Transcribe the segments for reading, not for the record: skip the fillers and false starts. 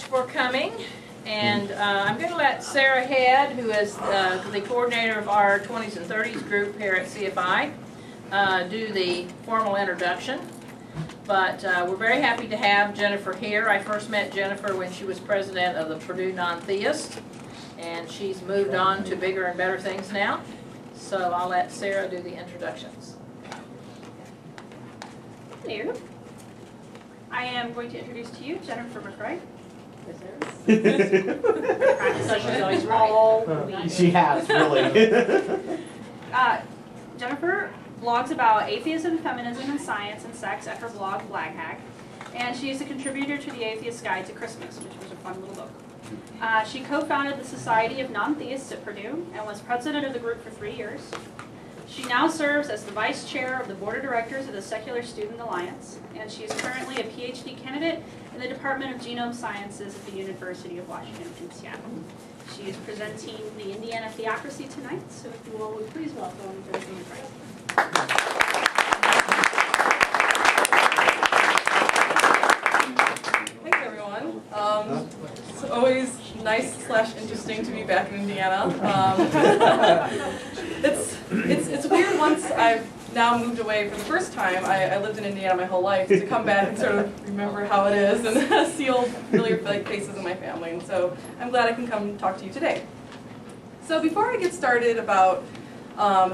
for coming. And I'm going to let Sarah Head, who is the coordinator of our 20s and 30s group here at CFI, do the formal introduction. But we're very happy to have Jennifer here. I first met Jennifer when she was president of the Purdue Non-Theist, and she's moved on to bigger and better things now. So I'll let Sarah do the introductions. Hello. I am going to introduce to you Jennifer McCreight. She's always right. She has, really. Jennifer blogs about atheism, feminism, and science and sex at her blog, Blaghack. And she is a contributor to the Atheist Guide to Christmas, which was a fun little book. She co-founded the Society of Non-Theists at Purdue and was president of the group for 3 years. She now serves as the vice chair of the board of directors of the Secular Student Alliance, and she is currently a Ph.D. candidate in the Department of Genome Sciences at the University of Washington in Seattle. She is presenting the Indiana Theocracy tonight, so if you all would please welcome Jennifer McCreight. Thanks, everyone. It's always nice/interesting to be back in Indiana. It's weird once I've now moved away for the first time. I lived in Indiana my whole life, to come back and sort of remember how it is and see old familiar faces in my family. And so I'm glad I can come talk to you today. So before I get started about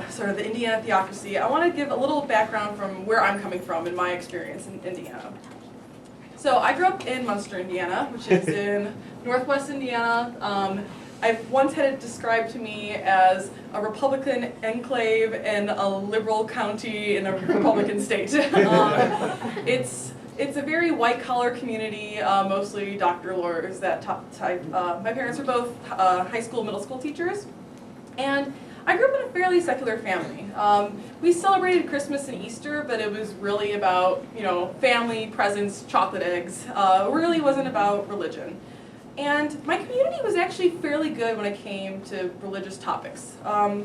sort of the Indiana Theocracy, I want to give a little background from where I'm coming from in my experience in Indiana. So I grew up in Munster, Indiana, which is in northwest Indiana. I've once had it described to me as a Republican enclave in a liberal county in a Republican state. It's a very white-collar community, mostly doctor lawyers, that type. My parents are both high school, middle school teachers, and I grew up in a fairly secular family. We celebrated Christmas and Easter, but it was really about, family, presents, chocolate eggs. It really wasn't about religion. And my community was actually fairly good when it came to religious topics. I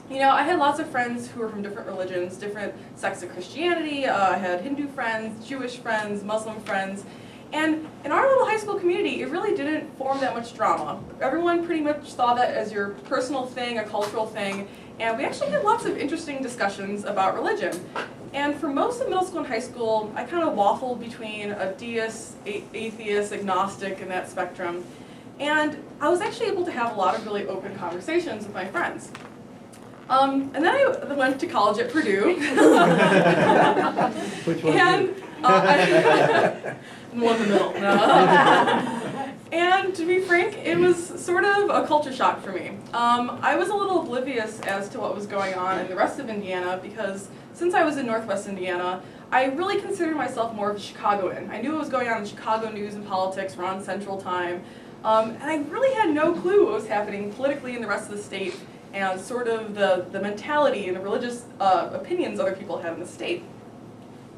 had lots of friends who were from different religions, different sects of Christianity. I had Hindu friends, Jewish friends, Muslim friends. And in our little high school community, it really didn't form that much drama. Everyone pretty much saw that as your personal thing, a cultural thing. And we actually had lots of interesting discussions about religion. And for most of middle school and high school, I kind of waffled between a deist, atheist, agnostic, and that spectrum. And I was actually able to have a lot of really open conversations with my friends. And then I went to college at Purdue. Which one? And one in the middle. No. And to be frank, it was sort of a culture shock for me. I was a little oblivious as to what was going on in the rest of Indiana because since I was in Northwest Indiana, I really considered myself more of a Chicagoan. I knew what was going on in Chicago news and politics around Central Time, and I really had no clue what was happening politically in the rest of the state and sort of the mentality and the religious opinions other people had in the state.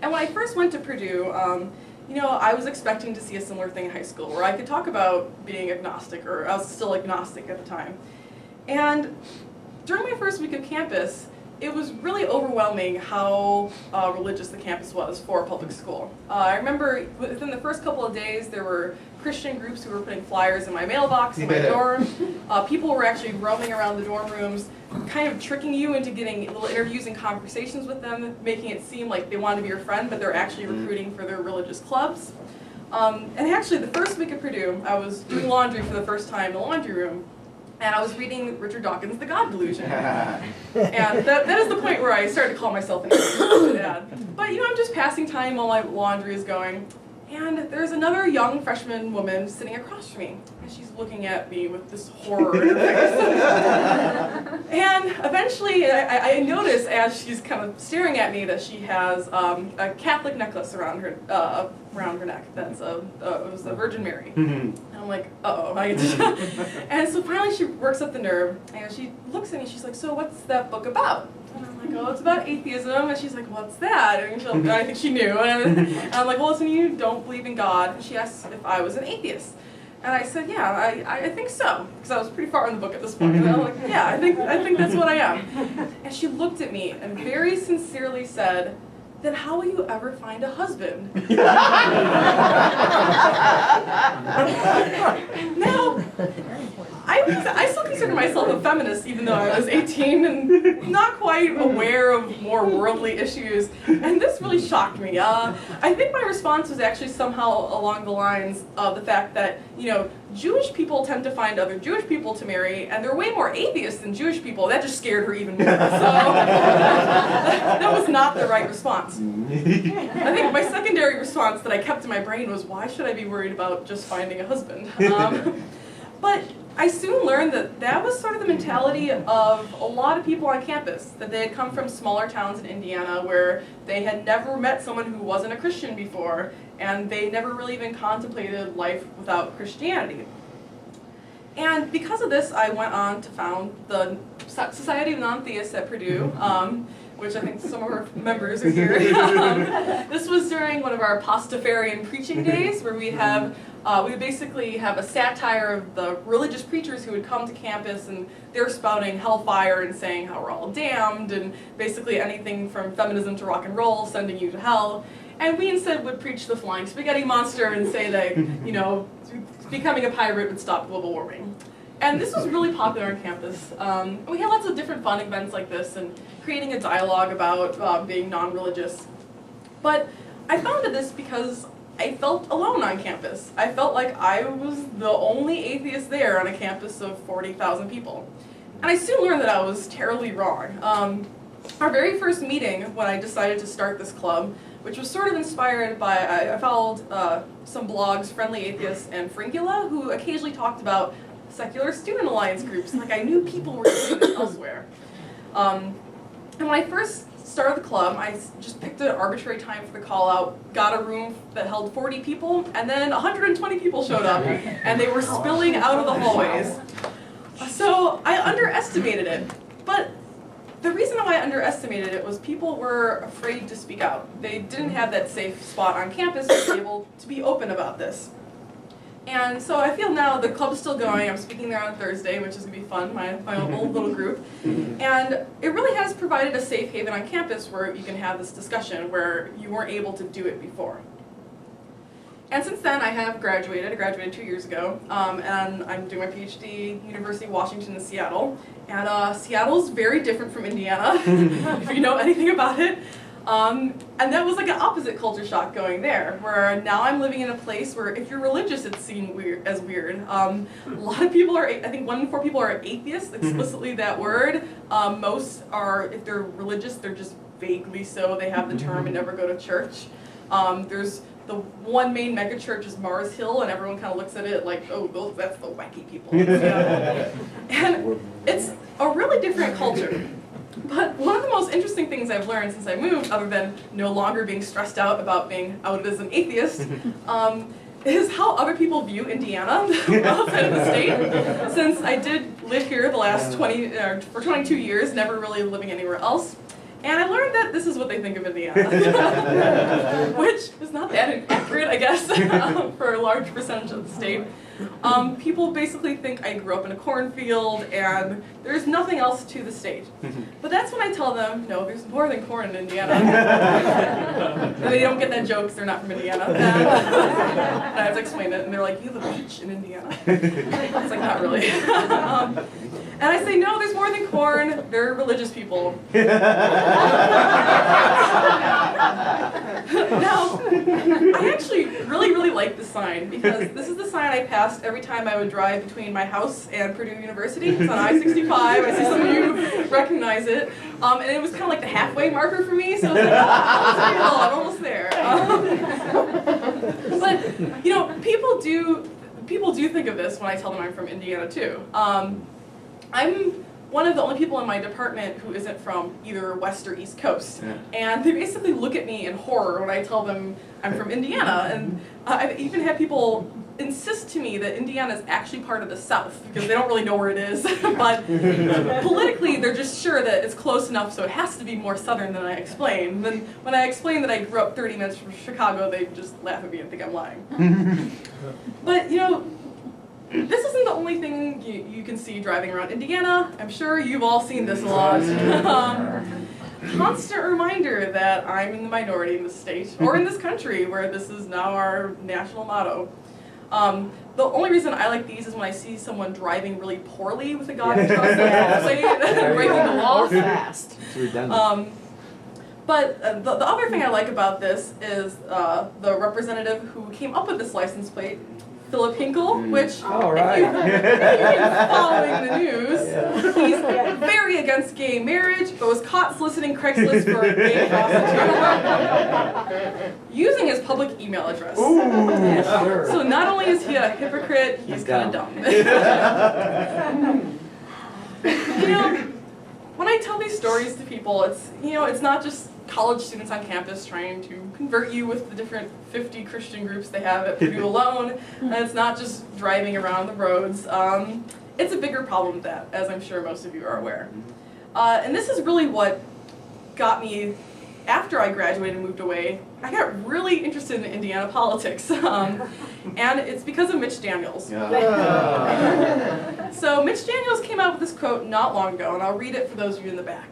And when I first went to Purdue, I was expecting to see a similar thing in high school where I could talk about being agnostic, or I was still agnostic at the time. And during my first week of campus, it was really overwhelming how religious the campus was for a public school. I remember within the first couple of days there were Christian groups who were putting flyers in my mailbox in my dorm. People were actually roaming around the dorm rooms, kind of tricking you into getting little interviews and conversations with them, making it seem like they wanted to be your friend, but they're actually recruiting for their religious clubs. And actually, the first week at Purdue, I was doing laundry for the first time in the laundry room, and I was reading Richard Dawkins' The God Delusion. And that is the point where I started to call myself an atheist. But I'm just passing time while my laundry is going. And there's another young freshman woman sitting across from me, and she's looking at me with this horror in her face. And eventually, I notice as she's kind of staring at me that she has a Catholic necklace around her neck. That's it was the Virgin Mary. And I'm like, uh-oh. And so finally, she works up the nerve, and she looks at me. She's like, "So what's that book about?" And I'm like, "Oh, it's about atheism." And she's like, "What's that?" And I think she knew. And I'm like, "Well, listen, you don't believe in God." And she asked if I was an atheist. And I said, "Yeah, I think so," because I was pretty far in the book at this point. And I'm like, "Yeah, I think that's what I am." And she looked at me and very sincerely said, then how will you ever find a husband? Now, I still consider myself a feminist, even though I was 18 and not quite aware of more worldly issues, and this really shocked me. I think my response was actually somehow along the lines of the fact that, you know, Jewish people tend to find other Jewish people to marry, and they're way more atheists than Jewish people. That just scared her even more. So that was not the right response. I think my secondary response that I kept in my brain was, why should I be worried about just finding a husband? But I soon learned that that was sort of the mentality of a lot of people on campus, that they had come from smaller towns in Indiana where they had never met someone who wasn't a Christian before, and they never really even contemplated life without Christianity. And because of this, I went on to found the Society of Non-Theists at Purdue, which I think some of our members are here. This was during one of our Pastafarian preaching days, where we would basically have a satire of the religious preachers who would come to campus, and they're spouting hellfire and saying how we're all damned, and basically anything from feminism to rock and roll, sending you to hell. And we instead would preach the flying spaghetti monster and say that, you know, becoming a pirate would stop global warming. And this was really popular on campus. We had lots of different fun events like this and creating a dialogue about being non-religious. But I founded this because I felt alone on campus. I felt like I was the only atheist there on a campus of 40,000 people. And I soon learned that I was terribly wrong. Our very first meeting, when I decided to start this club, which was sort of inspired by, I followed some blogs, Friendly Atheists and Fringula, who occasionally talked about secular student alliance groups. Like, I knew people were doing this elsewhere. And when I first started the club, I just picked an arbitrary time for the call out, got a room that held 40 people, and then 120 people showed up, and they were spilling out of the hallways. So I underestimated it. But the reason why I underestimated it was people were afraid to speak out. They didn't have that safe spot on campus to be able to be open about this. And so I feel now the club is still going. I'm speaking there on Thursday, which is going to be fun, my own little group. And it really has provided a safe haven on campus where you can have this discussion where you weren't able to do it before. And since then, I have graduated. I graduated 2 years ago, and I'm doing my Ph.D. University of Washington in Seattle. And Seattle's very different from Indiana, if you know anything about it. And that was like an opposite culture shock going there, where now I'm living in a place where if you're religious, it's seen as weird. A lot of people are, I think 1 in 4 people are atheists, explicitly that word. Most are, if they're religious, they're just vaguely so. They have the term and never go to church. There's the one main megachurch is Mars Hill, and everyone kind of looks at it like, oh, that's the wacky people. And it's a really different culture. But one of the most interesting things I've learned since I moved, other than no longer being stressed out about being outed as an atheist, is how other people view Indiana outside of the state. Since I did live here the last 22 years, never really living anywhere else. And I learned that this is what they think of Indiana, which is not that accurate, I guess, for a large percentage of the state. People basically think I grew up in a cornfield and there's nothing else to the state. But that's when I tell them, no, there's more than corn in Indiana. And they don't get that joke because they're not from Indiana. And I have to explain it, and they're like, you have a beach in Indiana. It's like, not really. And I say, no, there's more than corn. They're religious people. Now, I actually really like this sign because this is the sign I passed every time I would drive between my house and Purdue University. It's on I-65. I see some of you recognize it. And it was kind of like the halfway marker for me, so I was like, oh, I'm almost there. But, you know, people do think of this when I tell them I'm from Indiana, too. I'm one of the only people in my department who isn't from either West or East Coast. Yeah. And they basically look at me in horror when I tell them I'm from Indiana. And I've even had people insist to me that Indiana is actually part of the South, because they don't really know where it is. But politically, they're just sure that it's close enough, so it has to be more southern than I explain. Then when I explain that I grew up 30 minutes from Chicago, they just laugh at me and think I'm lying. But, you know, this isn't the only thing you can see driving around Indiana. I'm sure you've all seen this a lot. constant reminder that I'm in the minority in this state, or in this country, where this is now our national motto. The only reason I like these is when I see someone driving really poorly with a God we trust, breaking the law. Or fast. It's redundant. But the other thing I like about this is the representative who came up with this license plate, Philip Hinkle, which, Oh, if right. you've been following the news, he's very against gay marriage, but was caught soliciting Craigslist for a gay prostitute using his public email address. Sure. So not only is he a hypocrite, he's kind of dumb. You know, when I tell these stories to people, it's not just college students on campus trying to convert you with the different 50 Christian groups they have at Purdue alone, and it's not just driving around the roads. It's a bigger problem than that, as I'm sure most of you are aware. And this is really what got me, after I graduated and moved away, I got really interested in Indiana politics. And it's because of Mitch Daniels. So Mitch Daniels came out with this quote not long ago, and I'll read it for those of you in the back.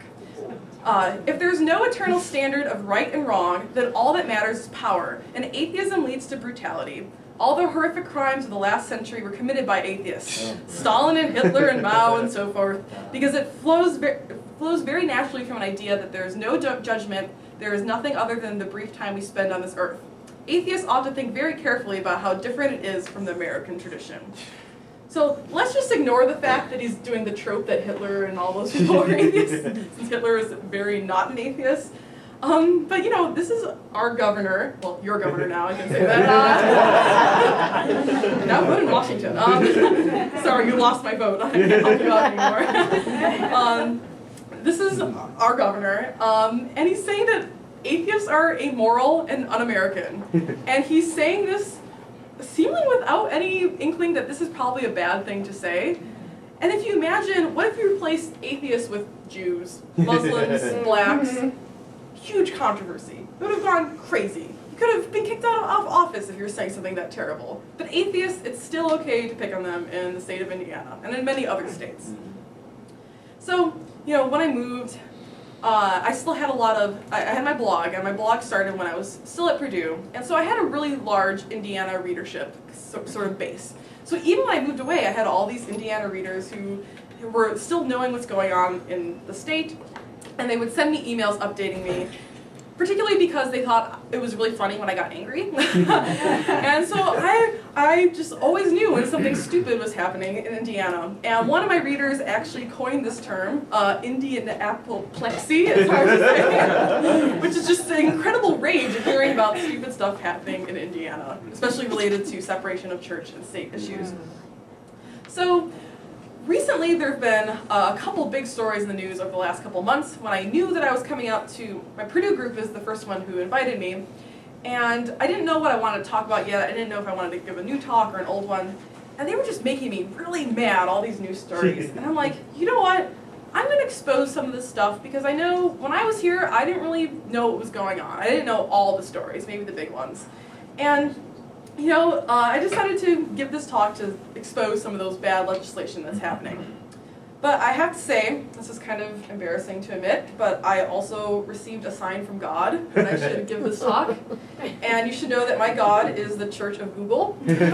If there's no eternal standard of right and wrong, then all that matters is power, and atheism leads to brutality. All the horrific crimes of the last century were committed by atheists, Stalin and Hitler and Mao and so forth, because it flows very naturally from an idea that there is no judgment, there is nothing other than the brief time we spend on this earth. Atheists ought to think very carefully about how different it is from the American tradition. So let's just ignore the fact that he's doing the trope that Hitler and all those people are atheists, since Hitler is very not an atheist. But you know, this is our governor, well, your governor now, I can say that. Now vote in Washington. Sorry, you lost my vote. I can't help you out anymore. This is our governor, and he's saying that atheists are amoral and un-American. And he's saying this seemingly without any inkling that this is probably a bad thing to say. And if you imagine, what if you replaced atheists with Jews, Muslims, blacks? Huge controversy. It would have gone crazy. You could have been kicked out of office if you were saying something that terrible. But atheists, it's still okay to pick on them in the state of Indiana, and in many other states. So, you know, when I moved, I still had I had my blog, and my blog started when I was still at Purdue, and so I had a really large Indiana readership sort of base. So even when I moved away, I had all these Indiana readers who were still knowing what's going on in the state, and they would send me emails updating me, particularly because they thought it was really funny when I got angry. And so I just always knew when something stupid was happening in Indiana. And one of my readers actually coined this term, Indian apoplexy, it's hard to say, which is just an incredible rage of hearing about stupid stuff happening in Indiana, especially related to separation of church and state issues. So recently there have been a couple big stories in the news over the last couple months when I knew that I was coming out to, my Purdue group is the first one who invited me, and I didn't know what I wanted to talk about yet. I didn't know if I wanted to give a new talk or an old one, and they were just making me really mad, all these news stories. And I'm like, you know what? I'm going to expose some of this stuff because I know when I was here, I didn't really know what was going on. I didn't know all the stories, maybe the big ones. And you know, I decided to give this talk to expose some of those bad legislation that's happening. But I have to say, this is kind of embarrassing to admit, but I also received a sign from God that I should give this talk. And you should know that my God is the Church of Google. It's a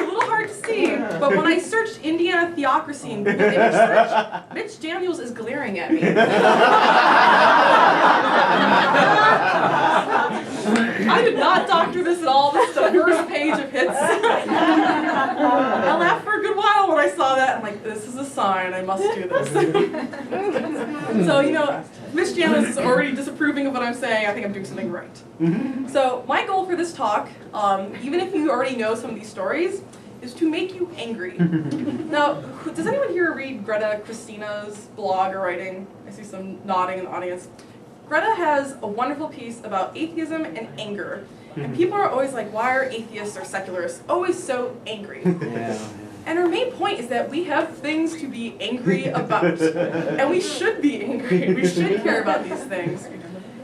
little hard to see, but when I searched Indiana Theocracy in Google image search, Mitch Daniels is glaring at me. I did not doctor this at all. This is the first page of hits. I laughed for a good while when I saw that. I'm like, this is a sign. I must do this. So, you know, Mitch Daniels is already disapproving of what I'm saying. I think I'm doing something right. So my goal for this talk, even if you already know some of these stories, is to make you angry. Now, does anyone here read Greta Christina's blog or writing? I see some nodding in the audience. Greta has a wonderful piece about atheism and anger. And people are always like, why are atheists or secularists always so angry? And her main point is that we have things to be angry about. And we should be angry. We should care about these things.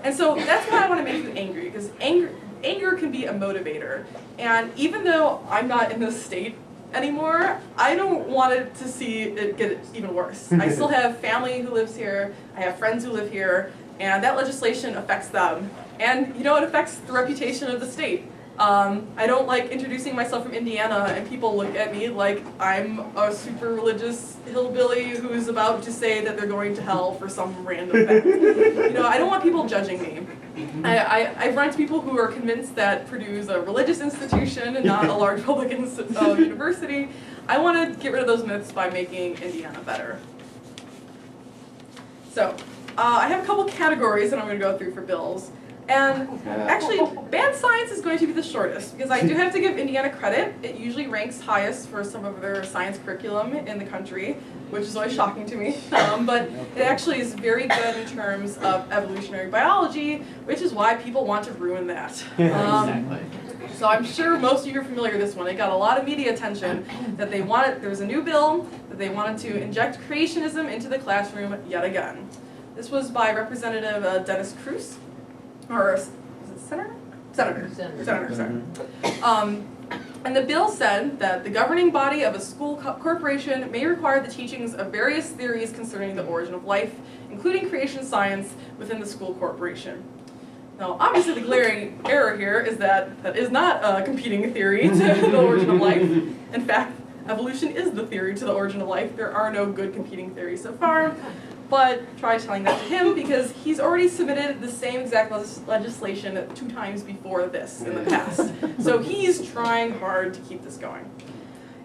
And so that's why I want to make you angry, because anger can be a motivator. And even though I'm not in this state anymore, I don't want it to see it get even worse. I still have family who lives here, I have friends who live here, and that legislation affects them. And you know, it affects the reputation of the state. I don't like introducing myself from Indiana and people look at me like I'm a super religious hillbilly who's about to say that they're going to hell for some random fact. You know, I don't want people judging me. I've run into people who are convinced that Purdue is a religious institution and not a large public university. I want to get rid of those myths by making Indiana better. So, I have a couple categories that I'm going to go through for bills. And actually, bad science is going to be the shortest, because I do have to give Indiana credit. It usually ranks highest for some of their science curriculum in the country, which is always shocking to me. But it actually is very good in terms of evolutionary biology, which is why people want to ruin that. So I'm sure most of you are familiar with this one. It got a lot of media attention that they wanted, there was a new bill that they wanted to inject creationism into the classroom yet again. This was by Representative Dennis Cruz. Or is it Senator? Senator, sorry. And the bill said that the governing body of a school corporation may require the teachings of various theories concerning the origin of life, including creation science, within the school corporation. Now, obviously the glaring error here is that that is not a competing theory to the origin of life. In fact, evolution is the theory to the origin of life. There are no good competing theories so far. But try telling that to him because he's already submitted the same exact legislation 2 times before this in the past. So he's trying hard to keep this going.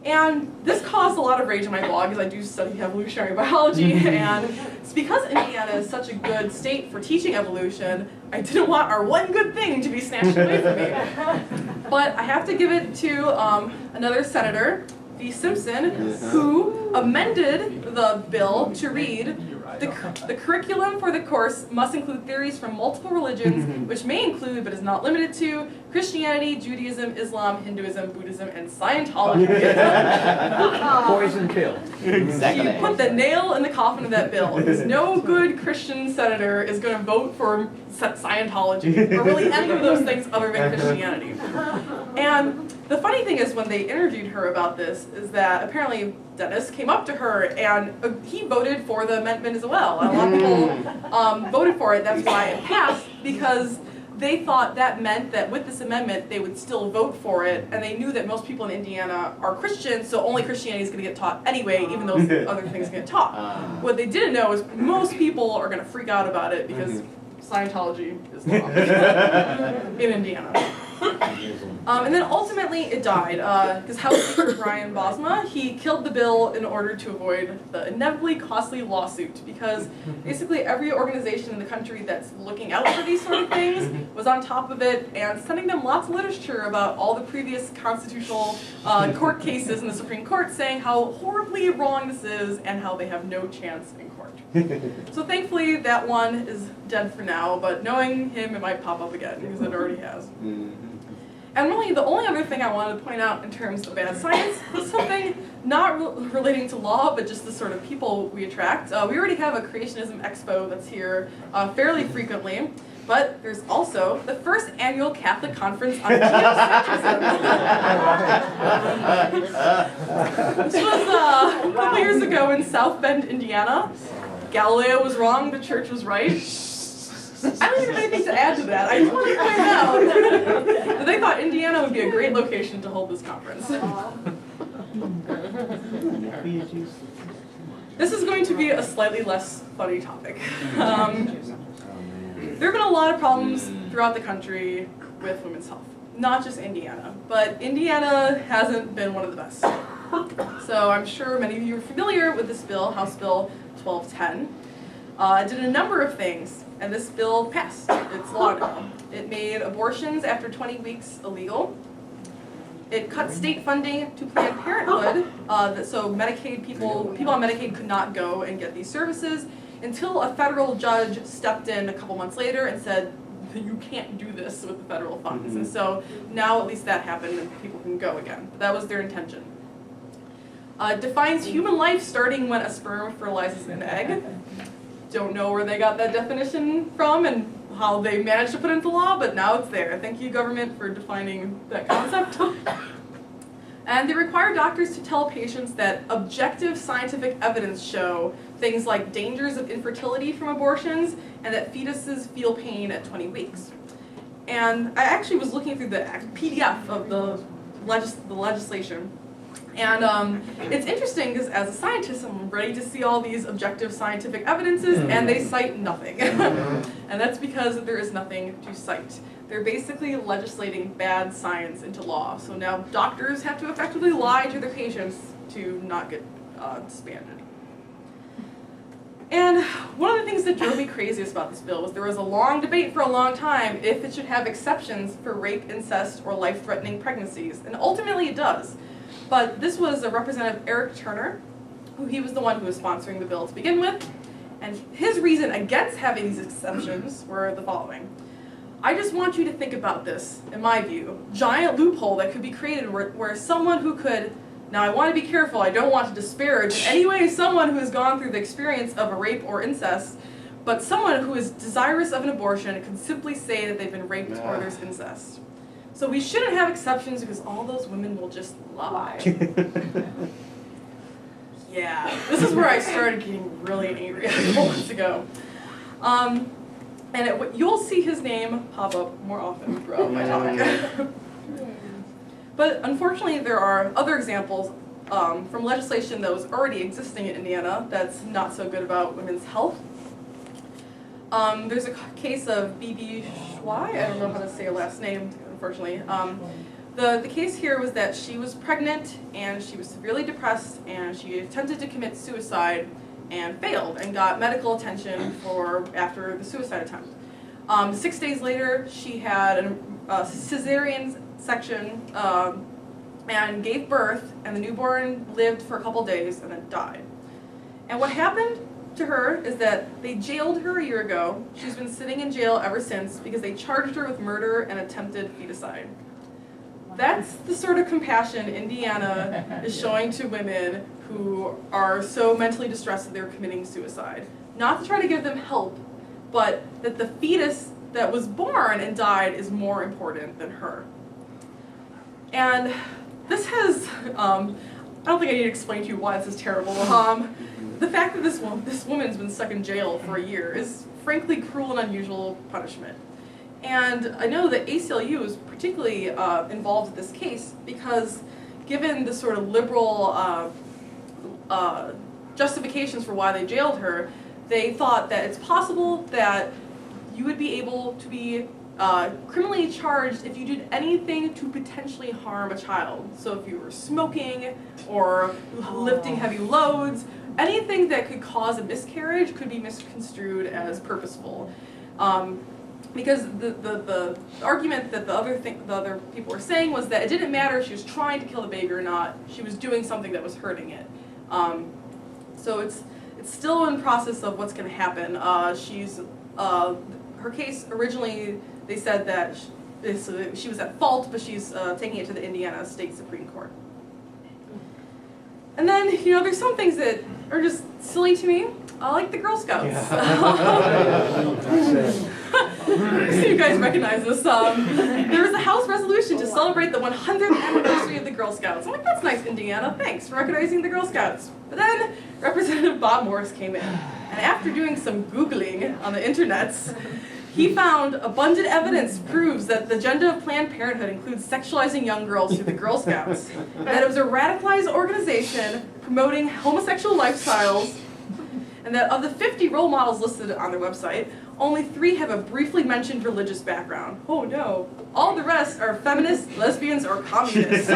And this caused a lot of rage in my blog because I do study evolutionary biology, and it's because Indiana is such a good state for teaching evolution, I didn't want our one good thing to be snatched away from me. But I have to give it to another senator, V. Simpson, who amended the bill to read, the curriculum for the course must include theories from multiple religions, which may include, but is not limited to, Christianity, Judaism, Islam, Hinduism, Buddhism, and Scientology. Poison pill. Exactly. She put the nail in the coffin of that bill, because no good Christian senator is going to vote for Scientology, or really any of those things other than Christianity. And the funny thing is, when they interviewed her about this, is that apparently Dennis came up to her and he voted for the amendment as well. And a lot of people voted for it. That's why it passed, because they thought that meant that with this amendment they would still vote for it, and they knew that most people in Indiana are Christians, so only Christianity is going to get taught anyway, even though other things get taught. What they didn't know is most people are going to freak out about it because Scientology is law in Indiana. And then ultimately it died, because House Speaker Brian Bosma, he killed the bill in order to avoid the inevitably costly lawsuit, because basically every organization in the country that's looking out for these sort of things was on top of it and sending them lots of literature about all the previous constitutional court cases in the Supreme Court saying how horribly wrong this is and how they have no chance in court. So thankfully that one is dead for now, but knowing him it might pop up again, because it already has. And really, the only other thing I wanted to point out in terms of bad science is something not relating to law, but just the sort of people we attract. We already have a Creationism Expo that's here fairly frequently, but there's also the first annual Catholic Conference on geocentrism. This was a couple years ago in South Bend, Indiana. Galileo was wrong, the church was right. I don't even have anything to add to that. I just want to point out that they thought Indiana would be a great location to hold this conference. This is going to be a slightly less funny topic. There have been a lot of problems throughout the country with women's health. Not just Indiana, but Indiana hasn't been one of the best. So I'm sure many of you are familiar with this bill, House Bill 1210. It did a number of things, and this bill passed. It's law now. It made abortions after 20 weeks illegal. It cut state funding to Planned Parenthood, so Medicaid people on Medicaid could not go and get these services until a federal judge stepped in a couple months later and said, you can't do this with the federal funds. And so now at least that happened and people can go again. But that was their intention. Defines human life starting when a sperm fertilizes an egg. Don't know where they got that definition from and how they managed to put it into law, but now it's there. Thank you, government, for defining that concept. And they require doctors to tell patients that objective scientific evidence show things like dangers of infertility from abortions and that fetuses feel pain at 20 weeks. And I actually was looking through the PDF of the legislation. And it's interesting because as a scientist, I'm ready to see all these objective scientific evidences, and they cite nothing. And that's because there is nothing to cite. They're basically legislating bad science into law. So now doctors have to effectively lie to their patients to not get disbanded. And one of the things that drove me craziest about this bill was there was a long debate for a long time if it should have exceptions for rape, incest, or life-threatening pregnancies. And ultimately it does. But this was a Representative Eric Turner, who he was the one who was sponsoring the bill to begin with. And his reason against having these exceptions were the following. I just want you to think about this, in my view. Giant loophole that could be created where someone who could, now I want to be careful, I don't want to disparage in any way someone who has gone through the experience of a rape or incest, but someone who is desirous of an abortion can simply say that they've been raped or there's incest. So we shouldn't have exceptions because all those women will just lie. Yeah, this is where I started getting really angry a couple months ago. And you'll see his name pop up more often throughout my talk. But unfortunately, there are other examples from legislation that was already existing in Indiana that's not so good about women's health. There's a case of B.B. Schwei, I don't know how to say her last name, unfortunately. The case here was that she was pregnant and she was severely depressed and she attempted to commit suicide and failed and got medical attention after the suicide attempt. 6 days later, she had a cesarean section and gave birth, and the newborn lived for a couple days and then died. And what happened to her is that they jailed her a year ago. She's been sitting in jail ever since because they charged her with murder and attempted feticide. That's the sort of compassion Indiana is showing to women who are so mentally distressed that they're committing suicide. Not to try to give them help, but that the fetus that was born and died is more important than her. And this has, I don't think I need to explain to you why this is terrible. The fact that this woman's been stuck in jail for a year is frankly cruel and unusual punishment. And I know that ACLU is particularly involved in this case because given the sort of liberal justifications for why they jailed her, they thought that it's possible that you would be able to be criminally charged if you did anything to potentially harm a child. So if you were smoking or lifting heavy loads, anything that could cause a miscarriage could be misconstrued as purposeful. Because the argument that the other people were saying was that it didn't matter if she was trying to kill the baby or not, she was doing something that was hurting it. So it's still in process of what's going to happen. Her case originally, they said that she was at fault, but she's taking it to the Indiana State Supreme Court. And then, there's some things that are just silly to me. Like the Girl Scouts. So you guys recognize this. There was a House resolution to celebrate the 100th anniversary of the Girl Scouts. I'm like, that's nice, Indiana. Thanks for recognizing the Girl Scouts. But then Representative Bob Morris came in. And after doing some Googling on the internets, he found abundant evidence proves that the agenda of Planned Parenthood includes sexualizing young girls through the Girl Scouts. And that it was a radicalized organization promoting homosexual lifestyles, and that of the 50 role models listed on their website, only 3 have a briefly mentioned religious background. Oh no, all the rest are feminists, lesbians, or communists.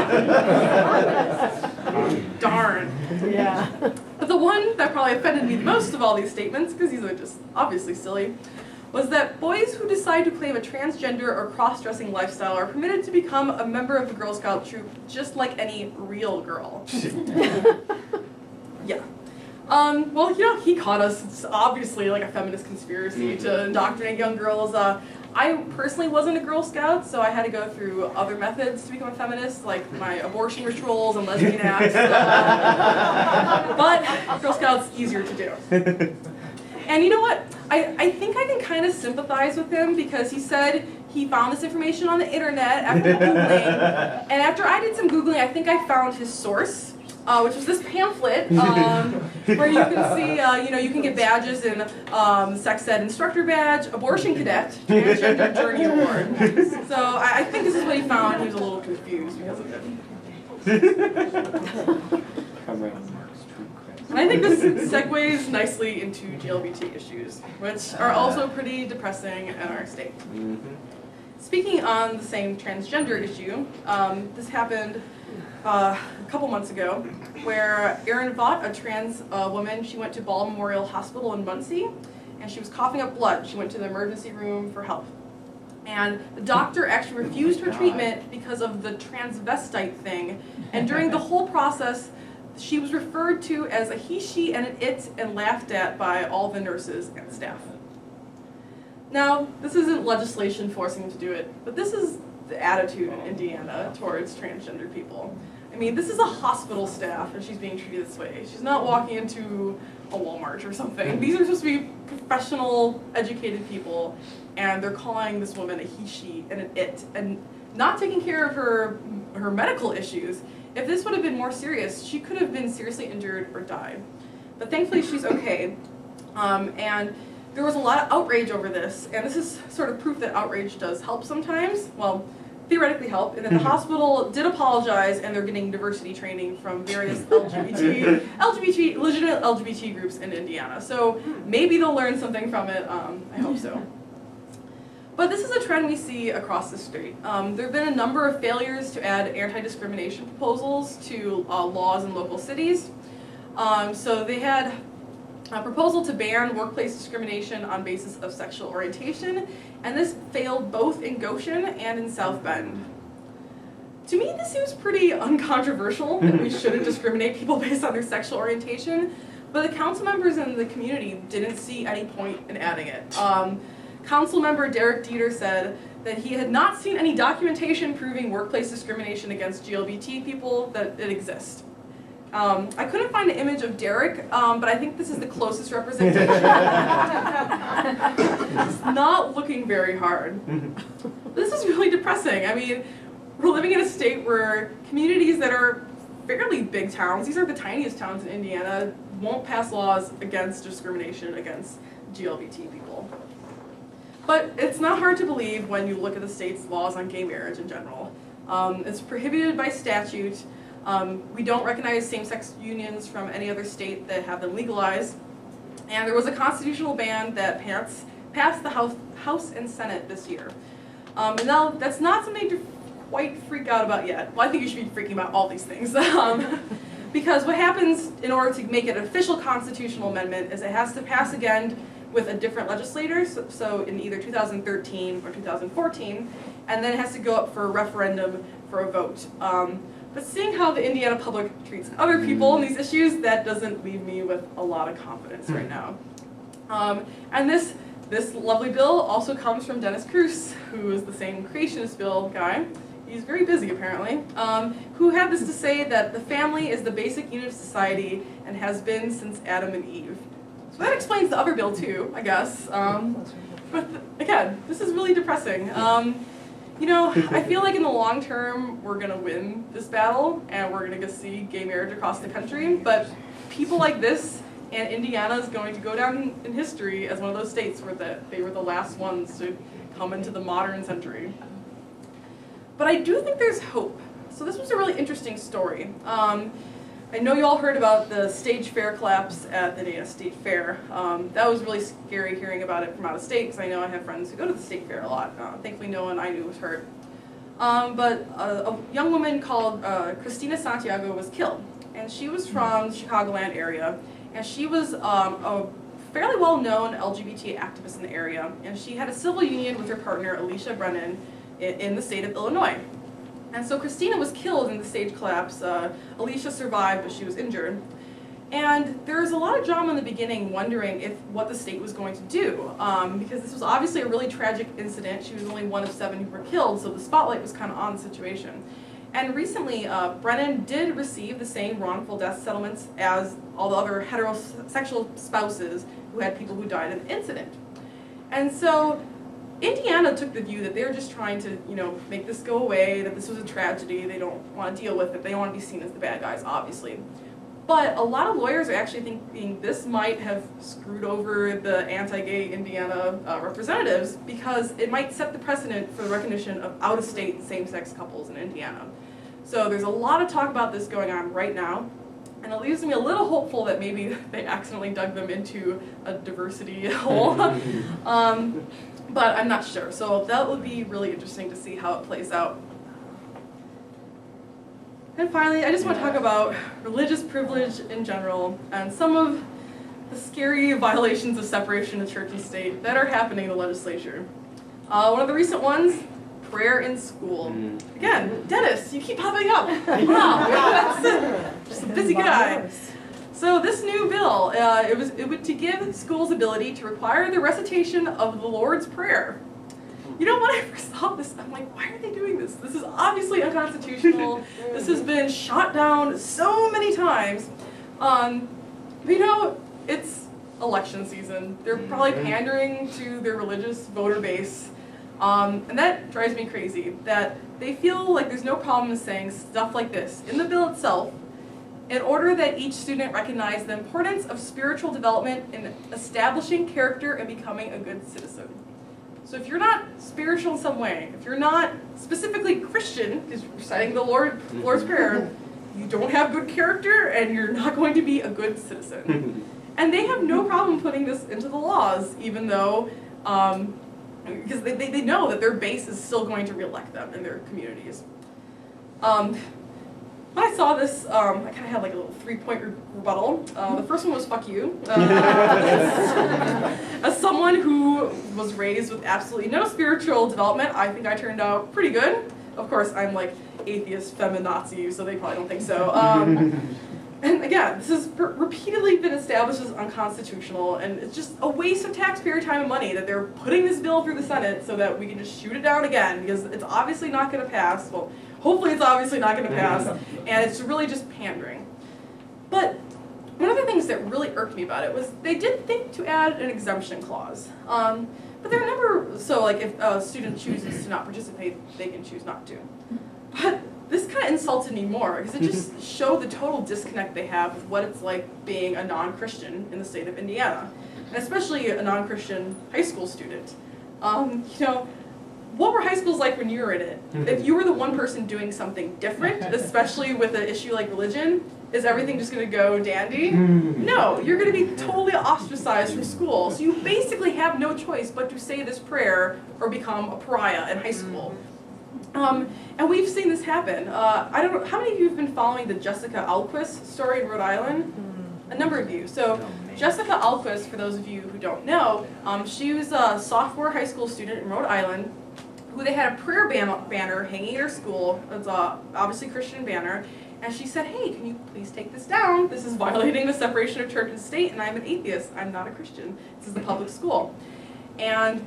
Darn. Yeah. But the one that probably offended me the most of all these statements, because these are just obviously silly, was that boys who decide to claim a transgender or cross-dressing lifestyle are permitted to become a member of the Girl Scout troop just like any real girl. Yeah. Well, he caught us. It's obviously like a feminist conspiracy to indoctrinate young girls. I personally wasn't a Girl Scout, so I had to go through other methods to become a feminist, like my abortion rituals and lesbian acts. But Girl Scouts easier to do. And you know what? I think I can kind of sympathize with him because he said He found this information on the internet after Googling. And after I did some Googling, I think I found his source, which was this pamphlet, where you can see, you can get badges in sex ed instructor badge, abortion cadet, transgender journey award. So I think this is what he found. He was a little confused because of it. And I think this segues nicely into GLBT issues, which are also pretty depressing in our state. Speaking on the same transgender issue, this happened a couple months ago, where Erin Vaught, a trans woman, she went to Ball Memorial Hospital in Muncie, and she was coughing up blood. She went to the emergency room for help. And the doctor actually refused her treatment because of the transvestite thing, and during the whole process, she was referred to as a he, she, and an it, and laughed at by all the nurses and staff. Now, this isn't legislation forcing them to do it, but this is the attitude in Indiana towards transgender people. I mean, this is a hospital staff, and she's being treated this way. She's not walking into a Walmart or something. These are supposed to be professional, educated people, and they're calling this woman a he, she, and an it, and not taking care of her medical issues. If this would have been more serious, she could have been seriously injured or died. But thankfully, she's okay. And there was a lot of outrage over this, and this is sort of proof that outrage does help sometimes. Well, theoretically help, and that the hospital did apologize, and they're getting diversity training from various legitimate LGBT groups in Indiana. So maybe they'll learn something from it. I hope so. But this is a trend we see across the state. There have been a number of failures to add anti-discrimination proposals to laws in local cities. So they had a proposal to ban workplace discrimination on basis of sexual orientation, and this failed both in Goshen and in South Bend. To me, this seems pretty uncontroversial, that we shouldn't discriminate people based on their sexual orientation, but the council members in the community didn't see any point in adding it. Council member Derek Dieter said that he had not seen any documentation proving workplace discrimination against GLBT people that it exists. I couldn't find an image of Derek, but I think this is the closest representation. It's not looking very hard. This is really depressing. I mean, we're living in a state where communities that are fairly big towns, these are the tiniest towns in Indiana, won't pass laws against discrimination against GLBT people. But it's not hard to believe when you look at the state's laws on gay marriage in general. It's prohibited by statute. We don't recognize same-sex unions from any other state that have them legalized. And there was a constitutional ban that passed the House and Senate this year. And now that's not something to quite freak out about yet. Well, I think you should be freaking about all these things. Because what happens in order to make it an official constitutional amendment is it has to pass again with a different legislator, so in either 2013 or 2014, and then it has to go up for a referendum for a vote. But seeing how the Indiana public treats other people in these issues, that doesn't leave me with a lot of confidence right now. And this lovely bill also comes from Dennis Cruz, who is the same creationist bill guy. He's very busy apparently, who had this to say that the family is the basic unit of society and has been since Adam and Eve. So that explains the other bill too, I guess. But again, this is really depressing. You know, I feel like in the long term, we're gonna win this battle and we're gonna see gay marriage across the country, but people like this and Indiana is going to go down in history as one of those states where they were the last ones to come into the modern century. But I do think there's hope. So this was a really interesting story. I know you all heard about the stage fair collapse at the Dana State Fair. That was really scary hearing about it from out of state because I know I have friends who go to the state fair a lot. Thankfully no one I knew was hurt. But a young woman called Christina Santiago was killed. And she was from the Chicagoland area. And she was a fairly well-known LGBT activist in the area. And she had a civil union with her partner, Alicia Brennan, in the state of Illinois. And so Christina was killed in the stage collapse. Alicia survived, but she was injured. And there was a lot of drama in the beginning wondering what the state was going to do, because this was obviously a really tragic incident. She was only one of 7 who were killed, so the spotlight was kind of on the situation. And recently, Brennan did receive the same wrongful death settlements as all the other heterosexual spouses who had people who died in the incident. And so Indiana took the view that they were just trying to, make this go away, that this was a tragedy, they don't want to deal with it, they don't want to be seen as the bad guys, obviously. But a lot of lawyers are actually thinking this might have screwed over the anti-gay Indiana representatives because it might set the precedent for the recognition of out-of-state same-sex couples in Indiana. So there's a lot of talk about this going on right now, and it leaves me a little hopeful that maybe they accidentally dug them into a diversity hole. But I'm not sure. So that would be really interesting to see how it plays out. And finally, I just want to talk about religious privilege in general and some of the scary violations of separation of church and state that are happening in the legislature. One of the recent ones, prayer in school. Again, Dennis, you keep popping up. Wow, just a busy guy. So this new bill, it would to give schools ability to require the recitation of the Lord's Prayer. When I first saw this, I'm like, why are they doing this? This is obviously unconstitutional. This has been shot down so many times. But it's election season. They're probably pandering to their religious voter base. And that drives me crazy, that they feel like there's no problem in saying stuff like this in the bill itself, in order that each student recognize the importance of spiritual development in establishing character and becoming a good citizen. So if you're not spiritual in some way, if you're not specifically Christian, because you're reciting the Lord's Prayer, you don't have good character and you're not going to be a good citizen. And they have no problem putting this into the laws, even though, because they know that their base is still going to reelect them in their communities. When I saw this, I kind of had like a little 3-point rebuttal. The first one was fuck you. As someone who was raised with absolutely no spiritual development, I think I turned out pretty good. Of course, I'm like atheist, feminazi, so they probably don't think so. And again, this has repeatedly been established as unconstitutional, and it's just a waste of taxpayer time and money that they're putting this bill through the Senate so that we can just shoot it down again, because it's obviously not going to pass. Well, hopefully it's obviously not going to pass, and it's really just pandering. But one of the things that really irked me about it was they did think to add an exemption clause. But there are never, so like if a student chooses to not participate, they can choose not to. But this kind of insulted me more, because it just showed the total disconnect they have with what it's like being a non-Christian in the state of Indiana, and especially a non-Christian high school student. What were high schools like when you were in it? If you were the one person doing something different, especially with an issue like religion, is everything just going to go dandy? No, you're going to be totally ostracized from school. So you basically have no choice but to say this prayer or become a pariah in high school. And we've seen this happen. I don't know, how many of you have been following the Jessica Alquist story in Rhode Island? A number of you. So Jessica Alquist, for those of you who don't know, she was a sophomore high school student in Rhode Island who they had a prayer banner hanging at her school. It's obviously a Christian banner. And she said, hey, can you please take this down? This is violating the separation of church and state, and I'm an atheist. I'm not a Christian. This is the public school. And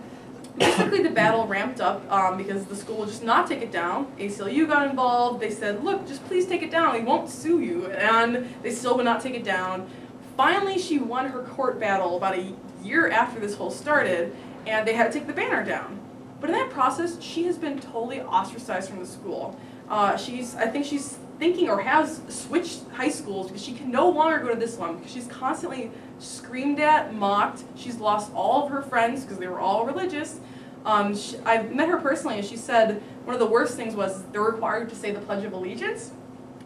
basically the battle ramped up because the school would just not take it down. ACLU got involved. They said, look, just please take it down. We won't sue you. And they still would not take it down. Finally, she won her court battle about a year after this whole started, and they had to take the banner down. But in that process, she has been totally ostracized from the school. I think she's thinking or has switched high schools because she can no longer go to this one because she's constantly screamed at, mocked. She's lost all of her friends because they were all religious. I've met her personally, and she said one of the worst things was they're required to say the Pledge of Allegiance,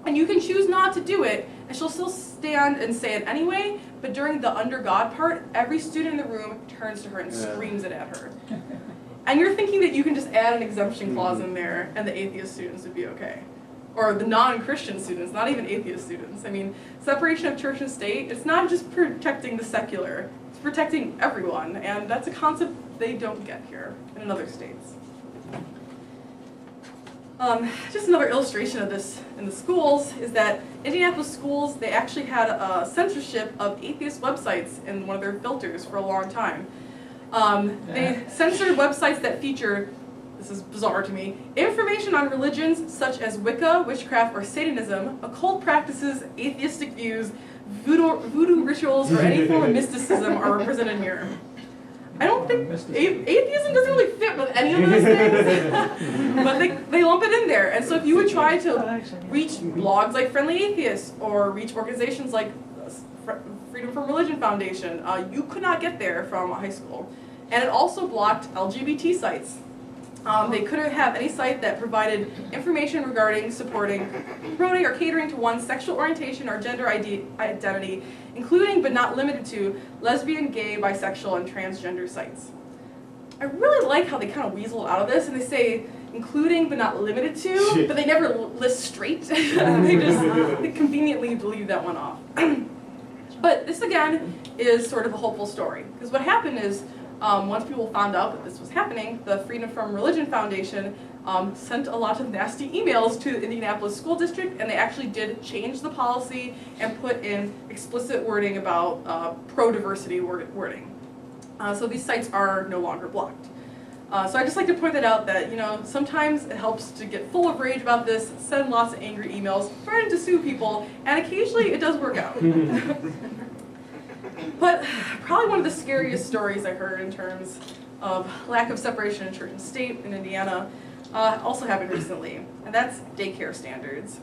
and you can choose not to do it, and she'll still stand and say it anyway, but during the under God part, every student in the room turns to her and screams it at her. And you're thinking that you can just add an exemption clause in there and the atheist students would be okay. Or the non-Christian students, not even atheist students. I mean, separation of church and state, it's not just protecting the secular, it's protecting everyone, and that's a concept they don't get here in other states. Just another illustration of this in the schools is that Indianapolis schools, they actually had a censorship of atheist websites in one of their filters for a long time. They censored websites that feature, this is bizarre to me, information on religions such as Wicca, witchcraft, or Satanism, occult practices, atheistic views, voodoo rituals, or any form of mysticism are represented here. I don't think atheism doesn't really fit with any of those things, but they lump it in there. And so if you would try to reach blogs like Friendly Atheists or reach organizations like Freedom from Religion Foundation, you could not get there from a high school. And it also blocked LGBT sites. They couldn't have any site that provided information regarding supporting, promoting, or catering to one's sexual orientation or gender identity, including but not limited to lesbian, gay, bisexual, and transgender sites. I really like how they kind of weasel out of this, and they say including but not limited to, but they never list straight. they conveniently leave that one off. But this again is sort of a hopeful story, because what happened is, once people found out that this was happening, the Freedom from Religion Foundation sent a lot of nasty emails to the Indianapolis School District, and they actually did change the policy and put in explicit wording about pro-diversity wording. So these sites are no longer blocked. So I just like to point that out that, sometimes it helps to get full of rage about this, send lots of angry emails, threaten to sue people, and occasionally it does work out. But probably one of the scariest stories I heard in terms of lack of separation in church and state in Indiana also happened recently, and that's daycare standards.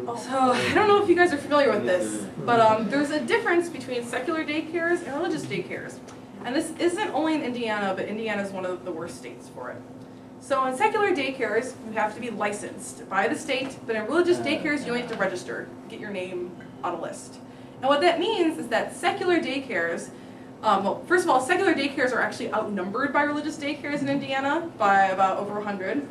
So I don't know if you guys are familiar with this, but there's a difference between secular daycares and religious daycares. And this isn't only in Indiana, but Indiana is one of the worst states for it. So in secular daycares, you have to be licensed by the state, but in religious daycares, you only have to register, get your name on a list. And what that means is that secular daycares, well, first of all, secular daycares are actually outnumbered by religious daycares in Indiana by about over 100.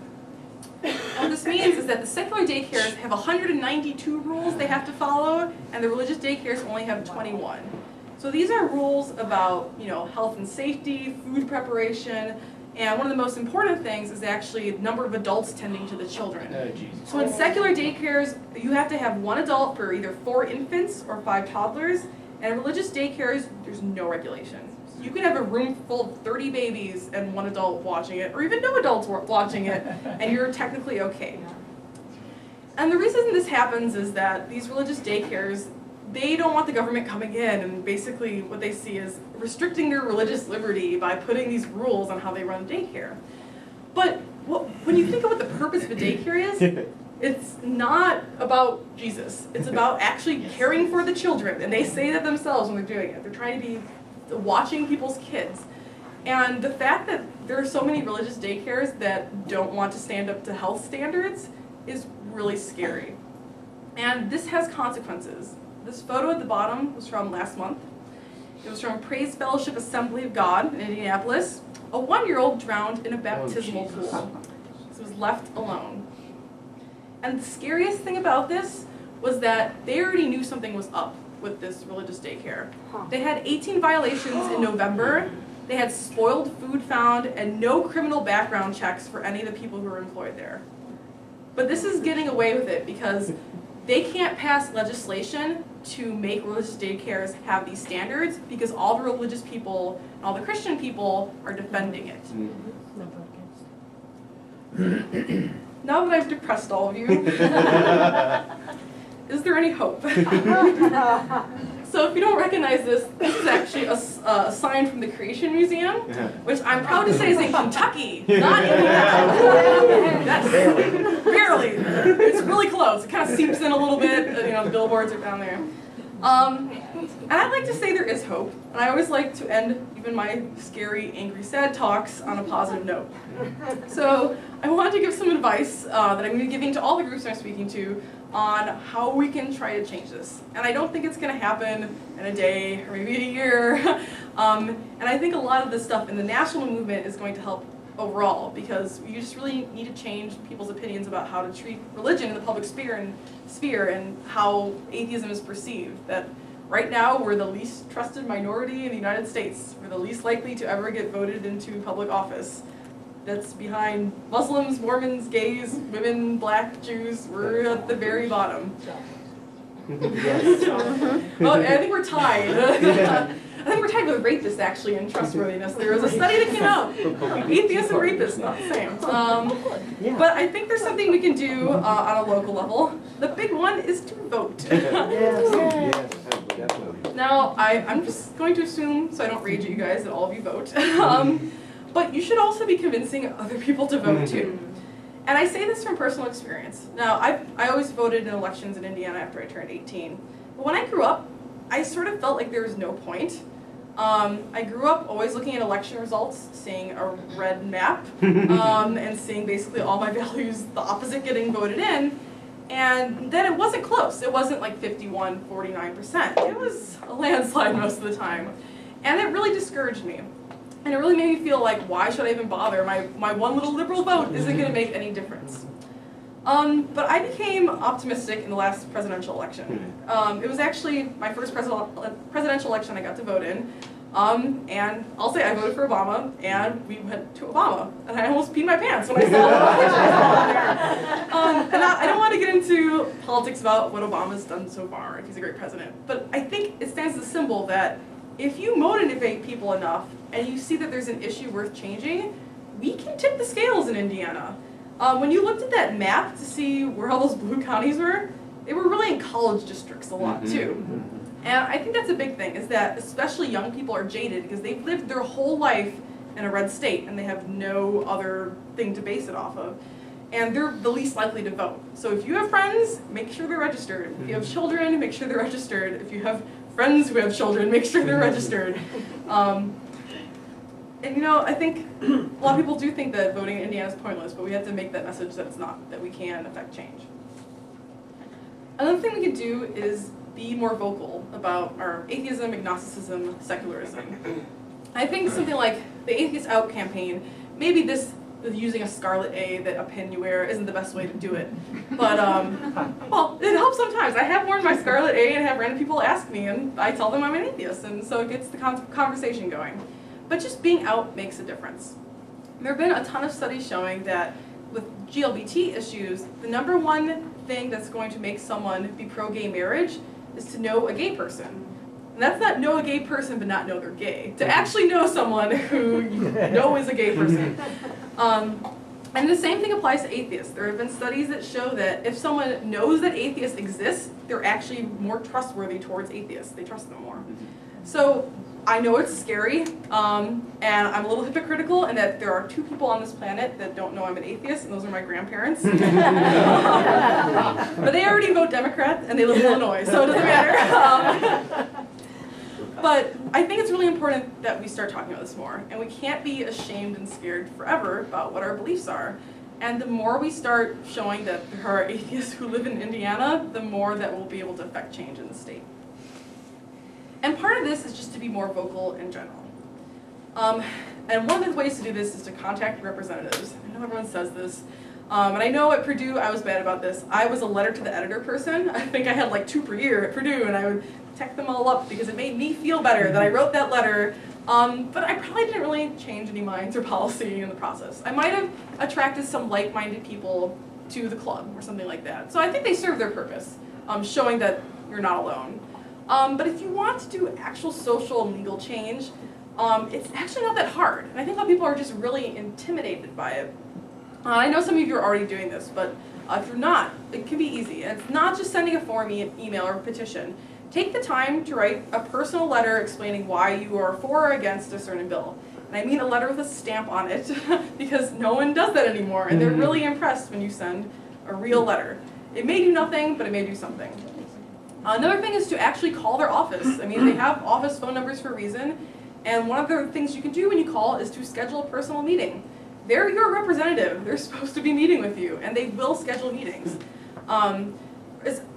And what this means is that the secular daycares have 192 rules they have to follow, and the religious daycares only have 21. So these are rules about, health and safety, food preparation, and one of the most important things is actually the number of adults tending to the children. So in secular daycares, you have to have one adult for either 4 infants or 5 toddlers, and in religious daycares, there's no regulation. So you could have a room full of 30 babies and 1 adult watching it, or even no adults watching it, and you're technically okay. And the reason this happens is that these religious daycares, they don't want the government coming in, and basically what they see is restricting their religious liberty by putting these rules on how they run daycare. But when you think of what the purpose of a daycare is, it's not about Jesus. It's about actually caring for the children, and they say that themselves when they're doing it. They're trying to be watching people's kids. And the fact that there are so many religious daycares that don't want to stand up to health standards is really scary. And this has consequences. This photo at the bottom was from last month. It was from Praise Fellowship Assembly of God in Indianapolis. A 1-year-old drowned in a baptismal pool. So was left alone. And the scariest thing about this was that they already knew something was up with this religious daycare. They had 18 violations in November. They had spoiled food found and no criminal background checks for any of the people who were employed there. But this is getting away with it because they can't pass legislation to make religious daycares have these standards because all the religious people and all the Christian people are defending it. Now that I've depressed all of you, is there any hope? So if you don't recognize this, this is actually a sign from the Creation Museum, which I'm proud to say is in Kentucky, not Indiana. That's barely. It's really close. It kind of seeps in a little bit. The billboards are down there. And I'd like to say there is hope. And I always like to end even my scary, angry, sad talks on a positive note. So I wanted to give some advice that I'm going to be giving to all the groups I'm speaking to on how we can try to change this. And I don't think it's going to happen in a day or maybe a year. And I think a lot of this stuff in the national movement is going to help overall because you just really need to change people's opinions about how to treat religion in the public sphere and how atheism is perceived. That right now we're the least trusted minority in the United States. We're the least likely to ever get voted into public office. That's behind Muslims, Mormons, gays, women, black, Jews. We're at the very bottom. Well, I think we're tied. I think we're tied with rapists, actually, in trustworthiness. There was a study that came out. Atheists and rapists, not the same. But I think there's something we can do on a local level. The big one is to vote. Now, Now, I'm just going to assume, so I don't rage at you guys, that all of you vote. But you should also be convincing other people to vote too. And I say this from personal experience. Now, I always voted in elections in Indiana after I turned 18. But when I grew up, I sort of felt like there was no point. I grew up always looking at election results, seeing a red map, and seeing basically all my values, the opposite, getting voted in. And then it wasn't close. It wasn't like 51, 49%. It was a landslide most of the time. And it really discouraged me. And it really made me feel like, why should I even bother? My one little liberal vote isn't going to make any difference. But I became optimistic in the last presidential election. It was actually my first presidential election I got to vote in. And I'll say I voted for Obama, and we went to Obama. And I almost peed my pants when I saw Obama. And I don't want to get into politics about what Obama's done so far, if he's a great president. But I think it stands as a symbol that if you motivate people enough, and you see that there's an issue worth changing, we can tip the scales in Indiana. When you looked at that map to see where all those blue counties were, they were really in college districts a lot too. And I think that's a big thing, is that especially young people are jaded because they've lived their whole life in a red state and they have no other thing to base it off of. And they're the least likely to vote. So if you have friends, make sure they're registered. If you have children, make sure they're registered. If you have friends who have children, make sure they're registered. And you know, I think a lot of people do think that voting in Indiana is pointless, but we have to make that message that it's not, that we can affect change. Another thing we could do is be more vocal about our atheism, agnosticism, secularism. I think something like the Atheist Out campaign, maybe this using a scarlet A that a pin you wear isn't the best way to do it. But, well, it helps sometimes. I have worn my scarlet A and have random people ask me, and I tell them I'm an atheist, and so it gets the conversation going. But just being out makes a difference. There have been a ton of studies showing that with GLBT issues, the number one thing that's going to make someone be pro-gay marriage is to know a gay person. And that's not know a gay person but not know they're gay. To actually know someone who you know is a gay person. And the same thing applies to atheists. There have been studies that show that if someone knows that atheists exist, they're actually more trustworthy towards atheists. They trust them more. So I know it's scary, and I'm a little hypocritical in that there are 2 people on this planet that don't know I'm an atheist, and those are my grandparents. But they already vote Democrat, and they live in Illinois, so it doesn't matter. But I think it's really important that we start talking about this more, and we can't be ashamed and scared forever about what our beliefs are. And the more we start showing that there are atheists who live in Indiana, the more that we'll be able to affect change in the state. And part of this is just to be more vocal in general. And one of the ways to do this is to contact representatives. I know everyone says this. And I know at Purdue I was bad about this. I was a letter to the editor person. I think I had like 2 per year at Purdue, and I would tech them all up because it made me feel better that I wrote that letter. But I probably didn't really change any minds or policy in the process. I might have attracted some like-minded people to the club or something like that. So I think they serve their purpose, showing that you're not alone. But if you want to do actual social and legal change, it's actually not that hard. And I think a lot of people are just really intimidated by it. I know some of you are already doing this, but if you're not, it can be easy. And it's not just sending a form, email, or petition. Take the time to write a personal letter explaining why you are for or against a certain bill. And I mean a letter with a stamp on it, because no one does that anymore, and they're really impressed when you send a real letter. It may do nothing, but it may do something. Another thing is to actually call their office. I mean, they have office phone numbers for a reason, and one of the things you can do when you call is to schedule a personal meeting. They're your representative. They're supposed to be meeting with you, and they will schedule meetings.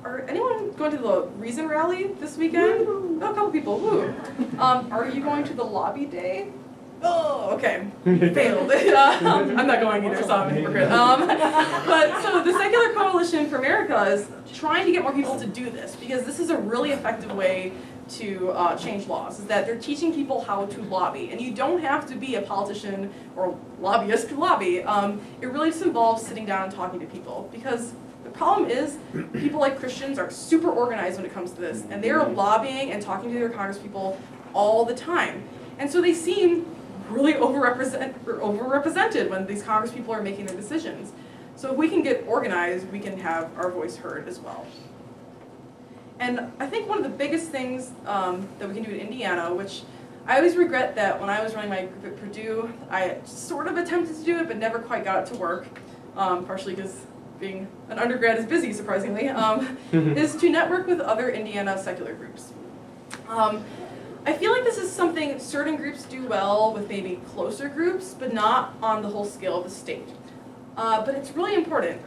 Are anyone going to the Reason Rally this weekend? Oh, a couple people. Woo. Are you going to the lobby day? Oh, okay. Failed. I'm not going either, so I'm a hypocrite. But so the Secular Coalition for America is trying to get more people to do this, because this is a really effective way to change laws, is that they're teaching people how to lobby. And you don't have to be a politician or lobbyist to lobby. It really just involves sitting down and talking to people, because the problem is people like Christians are super organized when it comes to this, and they're lobbying and talking to their congresspeople all the time. And so they seem really overrepresented when these congresspeople are making their decisions. So if we can get organized, we can have our voice heard as well. And I think one of the biggest things that we can do in Indiana, which I always regret that when I was running my group at Purdue, I sort of attempted to do it but never quite got it to work, partially because being an undergrad is busy, surprisingly, is to network with other Indiana secular groups. I feel like this is something certain groups do well with maybe closer groups, but not on the whole scale of the state. But it's really important.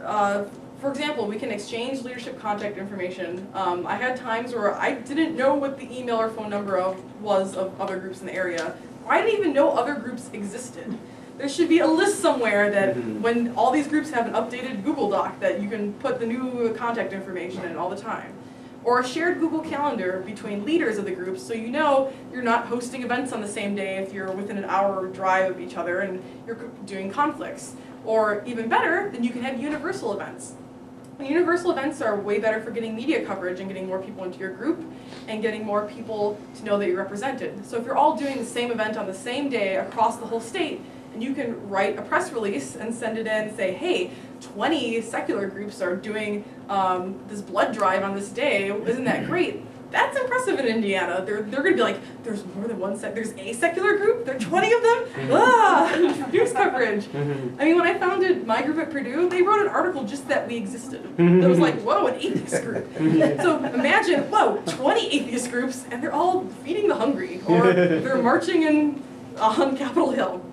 For example, we can exchange leadership contact information. I had times where I didn't know what the email or phone number was of other groups in the area. I didn't even know other groups existed. There should be a list somewhere that when all these groups have an updated Google Doc that you can put the new contact information in all the time. Or a shared Google Calendar between leaders of the groups so you know you're not hosting events on the same day if you're within an hour drive of each other and you're doing conflicts. Or even better, then you can have universal events. And universal events are way better for getting media coverage and getting more people into your group and getting more people to know that you're represented. So if you're all doing the same event on the same day across the whole state, and you can write a press release and send it in and say, hey, 20 secular groups are doing this blood drive on this day, isn't that great? That's impressive in Indiana. They're going to be like, there's more than one there's a secular group? There are 20 of them? News coverage. I mean, when I founded my group at Purdue, they wrote an article just that we existed. It was like, whoa, an atheist group. So imagine, whoa, 20 atheist groups, and they're all feeding the hungry, or they're marching on Capitol Hill.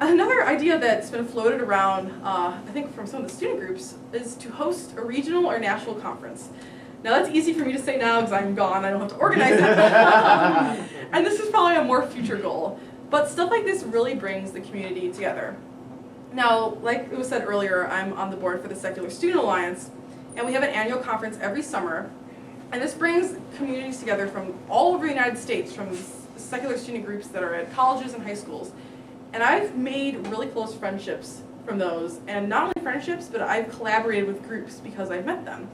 Another idea that's been floated around, I think from some of the student groups, is to host a regional or national conference. Now that's easy for me to say now because I'm gone, I don't have to organize it. And this is probably a more future goal. But stuff like this really brings the community together. Now, like it was said earlier, I'm on the board for the Secular Student Alliance, and we have an annual conference every summer. And this brings communities together from all over the United States, from secular student groups that are at colleges and high schools. And I've made really close friendships from those. And not only friendships, but I've collaborated with groups because I've met them.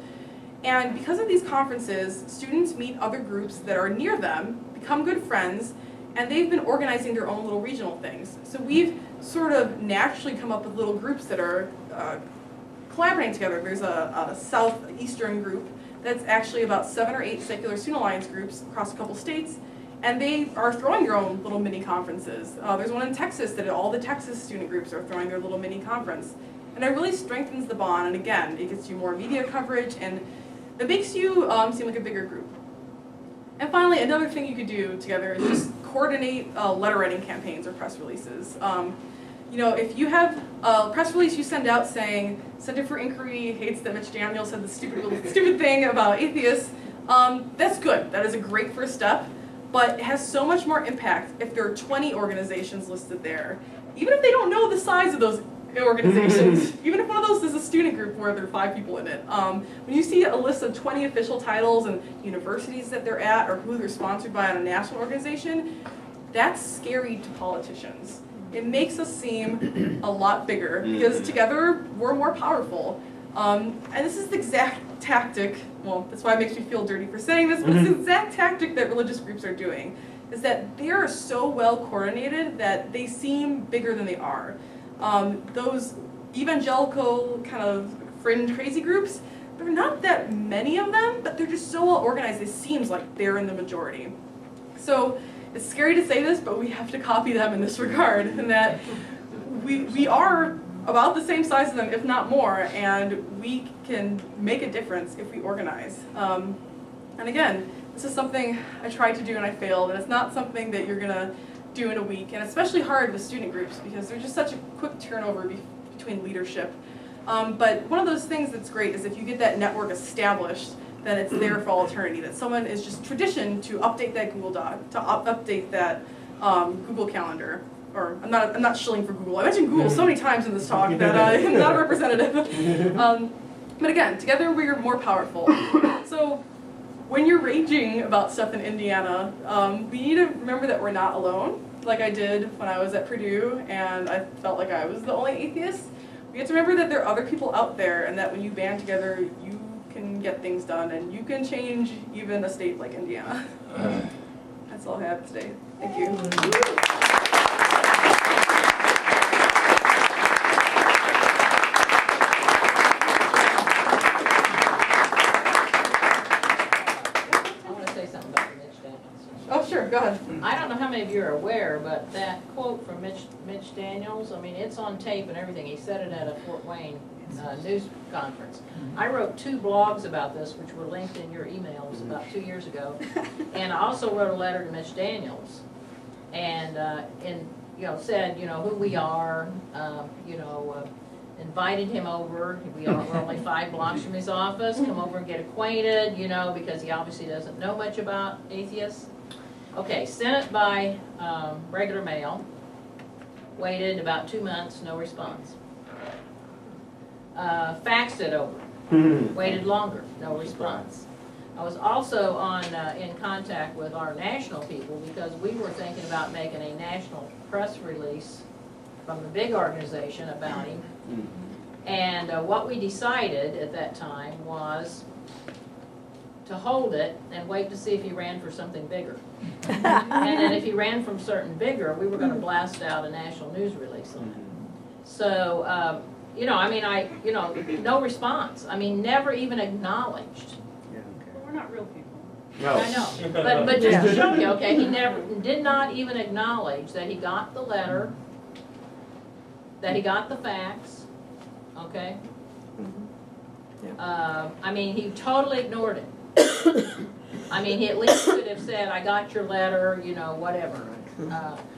And because of these conferences, students meet other groups that are near them, become good friends, and they've been organizing their own little regional things. So we've sort of naturally come up with little groups that are collaborating together. There's a southeastern group that's actually about 7 or 8 secular student alliance groups across a couple states, and they are throwing their own little mini conferences. There's one in Texas that all the Texas student groups are throwing their little mini conference. And it really strengthens the bond, and again, it gets you more media coverage, and it makes you seem like a bigger group. And finally, another thing you could do together is just coordinate letter writing campaigns or press releases. You know, if you have a press release you send out saying, Center for Inquiry hates that Mitch Daniel said the stupid thing about atheists, that's good. That is a great first step. But it has so much more impact if there are 20 organizations listed there. Even if they don't know the size of those organizations, even if one of those is a student group where there are 5 people in it. When you see a list of 20 official titles and universities that they're at or who they're sponsored by on a national organization, that's scary to politicians. It makes us seem a lot bigger because together we're more powerful. And this is the exact tactic, well, that's why it makes me feel dirty for saying this, but it's the exact tactic that religious groups are doing, is that they are so well coordinated that they seem bigger than they are. Those evangelical kind of fringe crazy groups, there are not that many of them, but they're just so well organized, it seems like they're in the majority. So it's scary to say this, but we have to copy them in this regard, and that we are about the same size as them, if not more, and we can make a difference if we organize. And again, this is something I tried to do and I failed, and it's not something that you're gonna do in a week, and especially hard with student groups because there's just such a quick turnover between leadership. But one of those things that's great is if you get that network established, then it's there for all eternity, that someone is just tradition to update that Google Doc, to update that Google Calendar. Or I'm not shilling for Google. I mentioned Google so many times in this talk that I'm not a representative. But again, together we are more powerful. So when you're raging about stuff in Indiana, we need to remember that we're not alone, like I did when I was at Purdue and I felt like I was the only atheist. We have to remember that there are other people out there and that when you band together, you can get things done and you can change even a state like Indiana. That's all I have today. Thank you. go ahead. I don't know how many of you are aware, but that quote from Mitch Daniels, I mean, it's on tape and everything. He said it at a Fort Wayne news conference. I wrote 2 blogs about this, which were linked in your emails about 2 years ago. And I also wrote a letter to Mitch Daniels and said, who we are, invited him over. We're only 5 blocks from his office. Come over and get acquainted, because he obviously doesn't know much about atheists. Okay, sent it by regular mail. Waited about 2 months, no response. Faxed it over. Waited longer, no response. I was also in contact with our national people because we were thinking about making a national press release from the big organization about him. And what we decided at that time was to hold it and wait to see if he ran for something bigger. And then if he ran from something bigger, we were going to blast out a national news release on it. So, no response. I mean, never even acknowledged. But we're not real people. No. I know, but just to show you, okay, he did not even acknowledge that he got the letter, that he got the fax, okay? I mean, he totally ignored it. I mean, he at least could have said, I got your letter, whatever.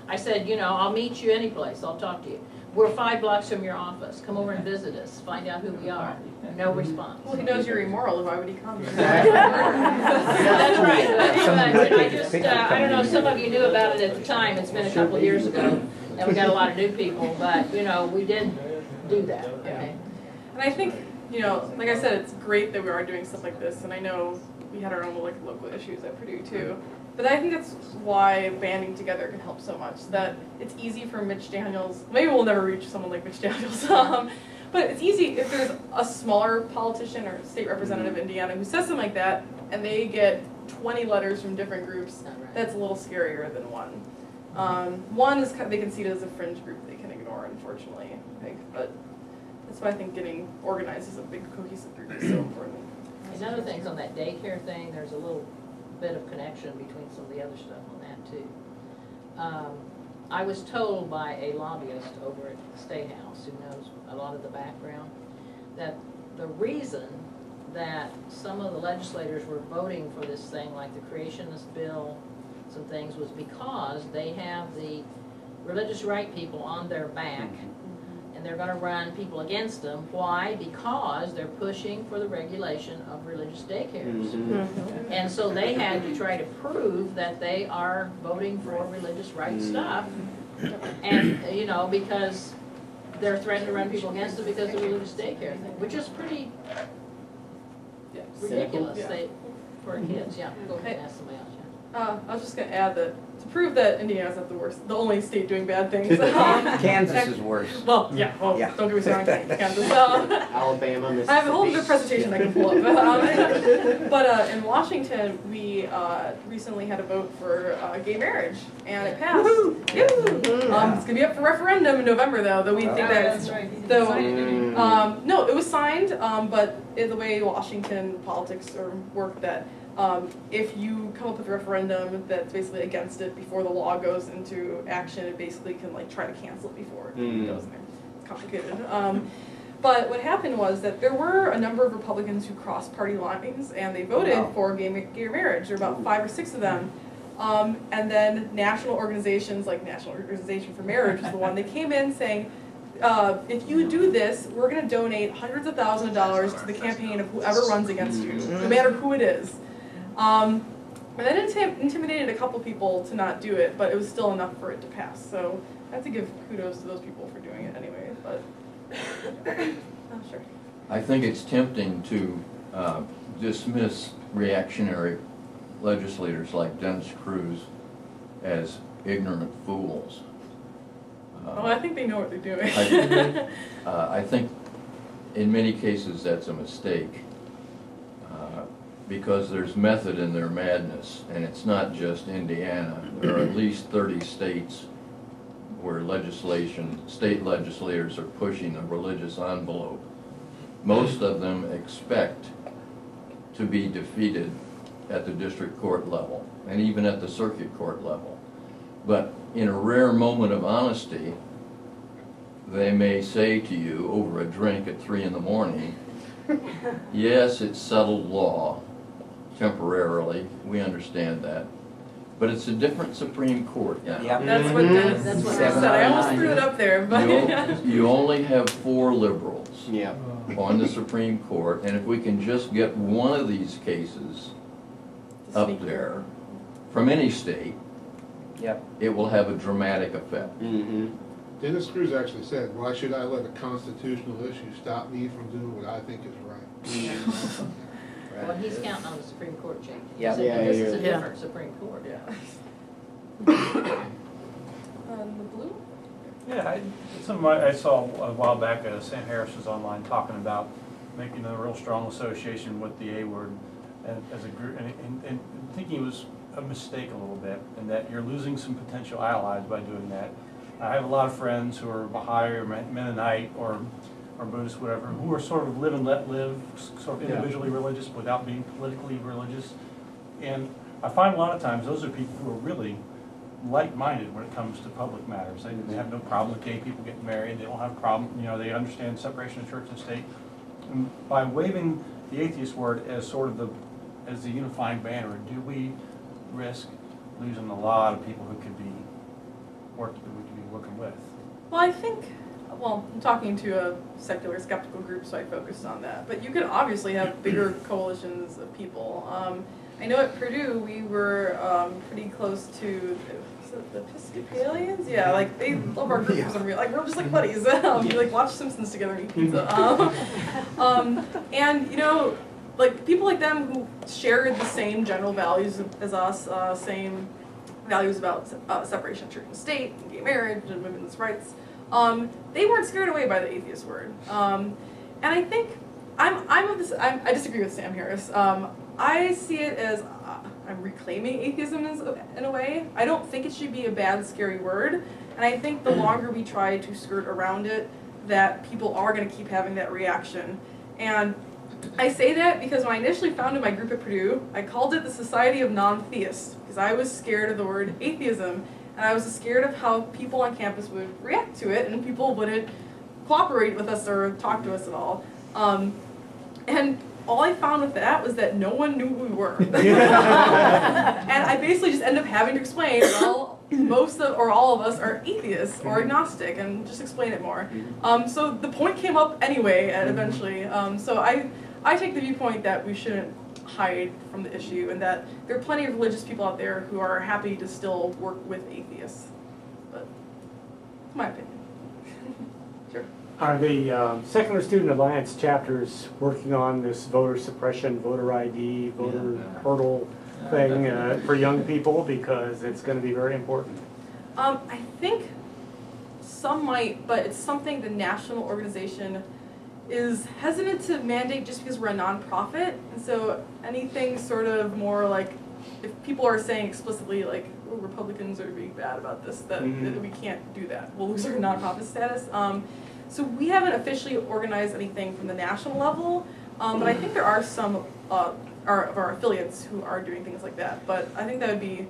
I said, I'll meet you any place, I'll talk to you. We're 5 blocks from your office, come over and visit us, find out who we are. No response. Well, he knows you're immoral, why would he come? That's right, but I just, I don't know, some of you knew about it at the time, it's been a couple of years ago, and we got a lot of new people, but, we did do that, okay? And I think, like I said, it's great that we are doing stuff like this, and I know we had our own local issues at Purdue too. But I think that's why banding together can help so much, that it's easy for Mitch Daniels, maybe we'll never reach someone like Mitch Daniels, but it's easy if there's a smaller politician or state representative in Indiana who says something like that, and they get 20 letters from different groups, that's a little scarier than one. One is they can see it as a fringe group they can ignore, unfortunately, I think. But that's why I think getting organized as a big cohesive group is so important. Another thing's on that daycare thing, there's a little bit of connection between some of the other stuff on that too. I was told by a lobbyist over at the State House who knows a lot of the background that the reason that some of the legislators were voting for this thing, like the creationist bill, some things, was because they have the religious right people on their back and they're going to run people against them. Why? Because they're pushing for the regulation of religious daycares. And so they had to try to prove that they are voting for religious right stuff. And, because they're threatening to run people against them because of the religious daycare thing, which is pretty ridiculous for kids. Yeah, go ahead and ask somebody else. I was just going to add that to prove that Indiana's not the only state doing bad things. Kansas is worse. Well, yeah, don't get me wrong, Kansas. Alabama, Mississippi. I have a whole other presentation I can pull up. But in Washington, we recently had a vote for gay marriage, and it passed. It's going to be up for referendum in November, though we think that's right. So, no, it was signed, but the way Washington politics work, that if you come up with a referendum that's basically against it before the law goes into action, it basically can try to cancel it before it goes in there. It's complicated. But what happened was that there were a number of Republicans who crossed party lines and they voted for gay marriage. There were about 5 or 6 of them. And then national organizations like National Organization for Marriage was the one. They came in saying, if you do this, we're going to donate hundreds of thousands of dollars to the campaign of whoever runs against you, no matter who it is. And that intimidated a couple people to not do it, but it was still enough for it to pass. So I have to give kudos to those people for doing it anyway. But sure. I think it's tempting to dismiss reactionary legislators like Dennis Cruz as ignorant fools. I think they know what they're doing. I think in many cases that's a mistake. Because there's method in their madness, and it's not just Indiana. There are at least 30 states where state legislators are pushing a religious envelope. Most of them expect to be defeated at the district court level, and even at the circuit court level. But in a rare moment of honesty, they may say to you over a drink at 3 in the morning, yes, it's settled law temporarily, we understand that, but it's a different Supreme Court now. Yep. That's what Dennis That's what I said. I almost threw it up there, but You only have 4 liberals Yeah. on the Supreme Court, and if we can just get one of these cases up there from any state, Yep. it will have a dramatic effect. Mm-hmm. Dennis Cruz actually said, why should I let a constitutional issue stop me from doing what I think is right? Well, he's counting on the Supreme Court change. He Yeah. said Yeah, this is a yeah. different Supreme Court. the blue. Yeah, I saw a while back, Sam Harris was online talking about making a real strong association with the A word and as a group, and thinking it was a mistake a little bit, and that you're losing some potential allies by doing that. I have a lot of friends who are Baha'i or Mennonite or Buddhist, whatever, who are sort of live and let live, sort of individually religious without being politically religious. And I find a lot of times those are people who are really like-minded when it comes to public matters. They have no problem with gay people getting married. They don't have a problem, they understand separation of church and state. And by waving the atheist word as sort of as the unifying banner, do we risk losing a lot of people who could be working with? Well, I think, I'm talking to a secular skeptical group, so I focused on that. But you could obviously have bigger coalitions of people. I know at Purdue we were pretty close to the Episcopalians. Yeah, like they love our group for some reason. Like we're just like buddies. We like watch Simpsons together and eat pizza. And like people like them who shared the same general values as us, same values about separation of church and state, and gay marriage, and women's rights. They weren't scared away by the atheist word. And I think I disagree with Sam Harris. I see it as I'm reclaiming atheism in a way. I don't think it should be a bad, scary word. And I think the longer we try to skirt around it, that people are going to keep having that reaction. And I say that because when I initially founded my group at Purdue, I called it the Society of Non-Theists because I was scared of the word atheism, and I was scared of how people on campus would react to it, and people wouldn't cooperate with us or talk to us at all. And all I found with that was that no one knew who we were. And I basically just ended up having to explain, well, most of or all of us are atheists or agnostic, and just explain it more. So the point came up anyway, eventually. So I take the viewpoint that we shouldn't hide from the issue, and that there are plenty of religious people out there who are happy to still work with atheists. But it's my opinion. Sure. Are the Secular Student Alliance chapters working on this voter suppression, voter ID, voter hurdle thing for young people? Because it's going to be very important. I think some might, but it's something the national organization is hesitant to mandate just because we're a nonprofit. And so anything sort of more like, if people are saying explicitly like, oh, Republicans are being bad about this, that we can't do that. We'll lose our nonprofit status. So we haven't officially organized anything from the national level, but I think there are some of our affiliates who are doing things like that. But I think that would be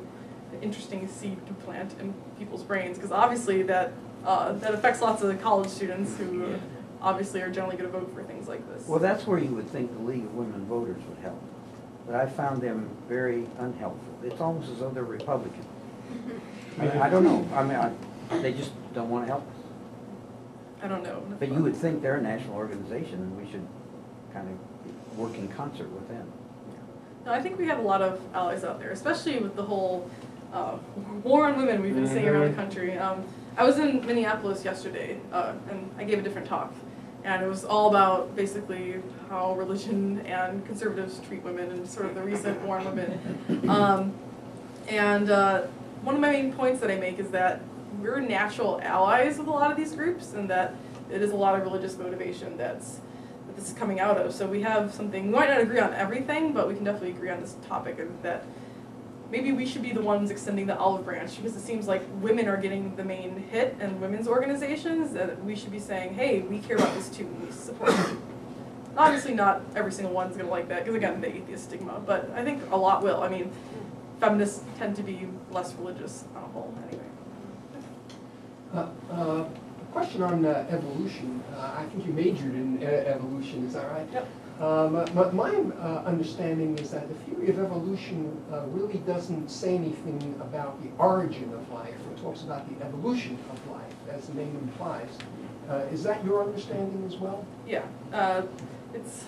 an interesting seed to plant in people's brains, because obviously that affects lots of college students who obviously are generally going to vote for things like this. Well, that's where you would think the League of Women Voters would help. But I found them very unhelpful. It's almost as though they're Republican. I don't know. I mean, they just don't want to help us. I don't know. But you would think they're a national organization, and we should kind of work in concert with them. No, I think we have a lot of allies out there, especially with the whole war on women we've been seeing around the country. I was in Minneapolis yesterday, and I gave a different talk. And it was all about basically how religion and conservatives treat women and sort of the recent war on women. And one of my main points that I make is that we're natural allies with a lot of these groups, and that it is a lot of religious motivation that this is coming out of. So we have something, we might not agree on everything, but we can definitely agree on this topic, and that maybe we should be the ones extending the olive branch, because it seems like women are getting the main hit in women's organizations, that we should be saying, hey, we care about this too, we support it. Obviously not every single one's gonna like that, because again, the atheist stigma, but I think a lot will. I mean, feminists tend to be less religious on a whole, anyway. A question on evolution. I think you majored in evolution, is that right? Yep. My understanding is that the theory of evolution really doesn't say anything about the origin of life. It talks about the evolution of life, as the name implies. Is that your understanding as well? Yeah, it's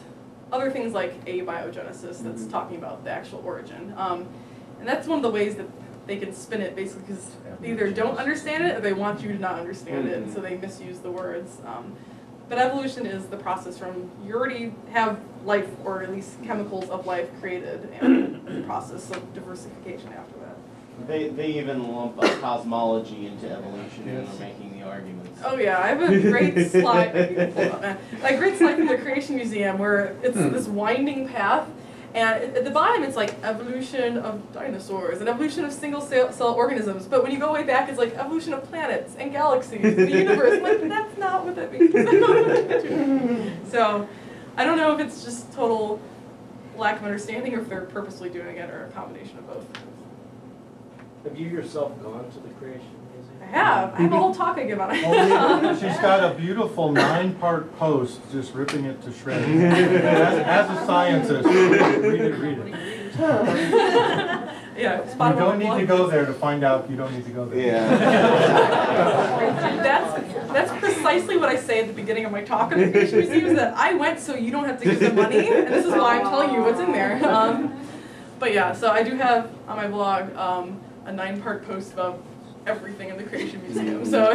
other things like abiogenesis that's talking about the actual origin. And that's one of the ways that they can spin it, basically, because they either don't understand it or they want you to not understand it, and so they misuse the words. But evolution is the process from you already have life, or at least chemicals of life created, and the process of diversification after that. They even lump cosmology into evolution when they're making the arguments. Oh yeah, I have a great slide. A great slide from the Creation Museum where it's this winding path, and at the bottom it's like evolution of dinosaurs and evolution of single cell organisms. But when you go way back, it's like evolution of planets and galaxies, the universe. I'm like, that's not what that means. So I don't know if it's just total lack of understanding or if they're purposely doing it, or a combination of both. Have you yourself gone to the Creation Museum? I have a whole talk I give on it. She's got a beautiful 9-part post just ripping it to shreds. As a scientist, read it. Yeah, You don't need to go there to find out you don't need to go there. That's precisely what I say at the beginning of my talk on the Creation Museum, is that I went so you don't have to give them money, and this is why I'm telling you what's in there. But yeah, so I do have on my blog a 9-part post about everything in the Creation Museum. So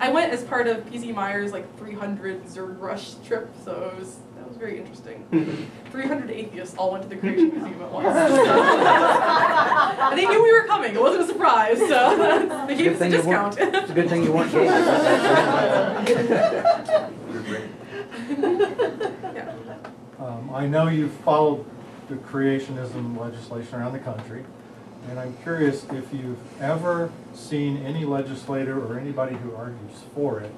I went as part of P.Z. Meyer's like 300 Zerg Rush trip, so that was very interesting. 300 atheists all went to the Creation Museum at once. And they knew we were coming. It wasn't a surprise, so they gave us a discount. It's a good thing you weren't gay. I know you've followed the creationism legislation around the country, and I'm curious if you've ever seen any legislator or anybody who argues for it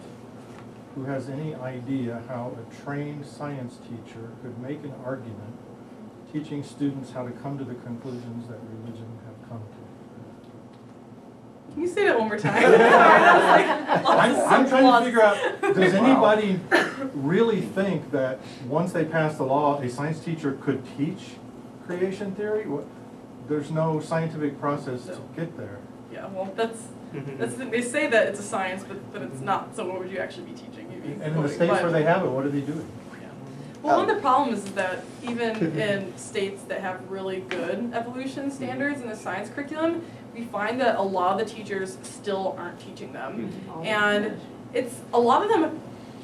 who has any idea how a trained science teacher could make an argument teaching students how to come to the conclusions that religion have come to. Can you say that one more time? I'm trying to figure out, does anybody really think that once they pass the law, a science teacher could teach creation theory? There's no scientific process to get there. Yeah, well, they say that it's a science, but it's not. So what would you actually be teaching? And in the states where they have it, what are they doing? Well, one of the problems is that even in states that have really good evolution standards in the science curriculum, we find that a lot of the teachers still aren't teaching them. And it's a lot of them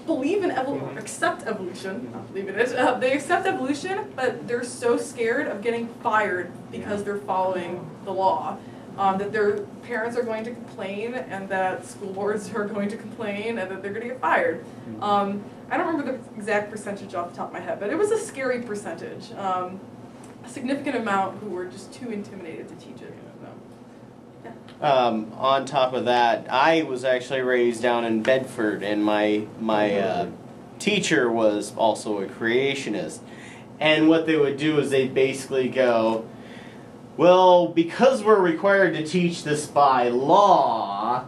believe in evolution, accept evolution, not believe in it, they accept evolution, but they're so scared of getting fired because they're following the law. That their parents are going to complain, and that school boards are going to complain, and that they're going to get fired. I don't remember the exact percentage off the top of my head, but it was a scary percentage. A significant amount who were just too intimidated to teach it. On top of that, I was actually raised down in Bedford, and my teacher was also a creationist. And what they would do is they'd basically go, well, because we're required to teach this by law,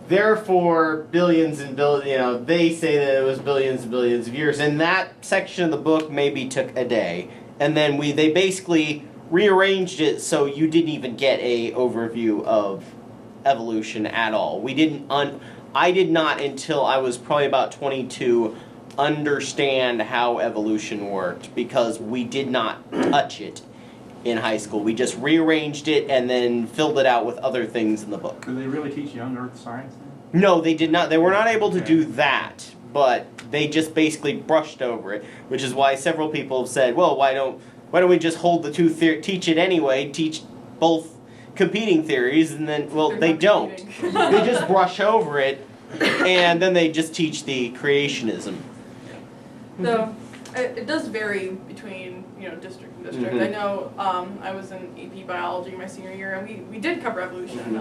therefore billions and billions, they say that it was billions and billions of years. And that section of the book maybe took a day. And then they basically rearranged it so you didn't even get a overview of evolution at all. I did not until I was probably about 22 understand how evolution worked, because we did not touch it in high school. We just rearranged it and then filled it out with other things in the book. Do they really teach young earth science then? No, they did not. They were not able to do that, but they just basically brushed over it, which is why several people have said, well, why don't we just hold the two teach it anyway, teach both competing theories, and then, well, they don't. They just brush over it, and then they just teach the creationism. So it does vary between district and district. I know I was in AP biology my senior year, and we did cover evolution.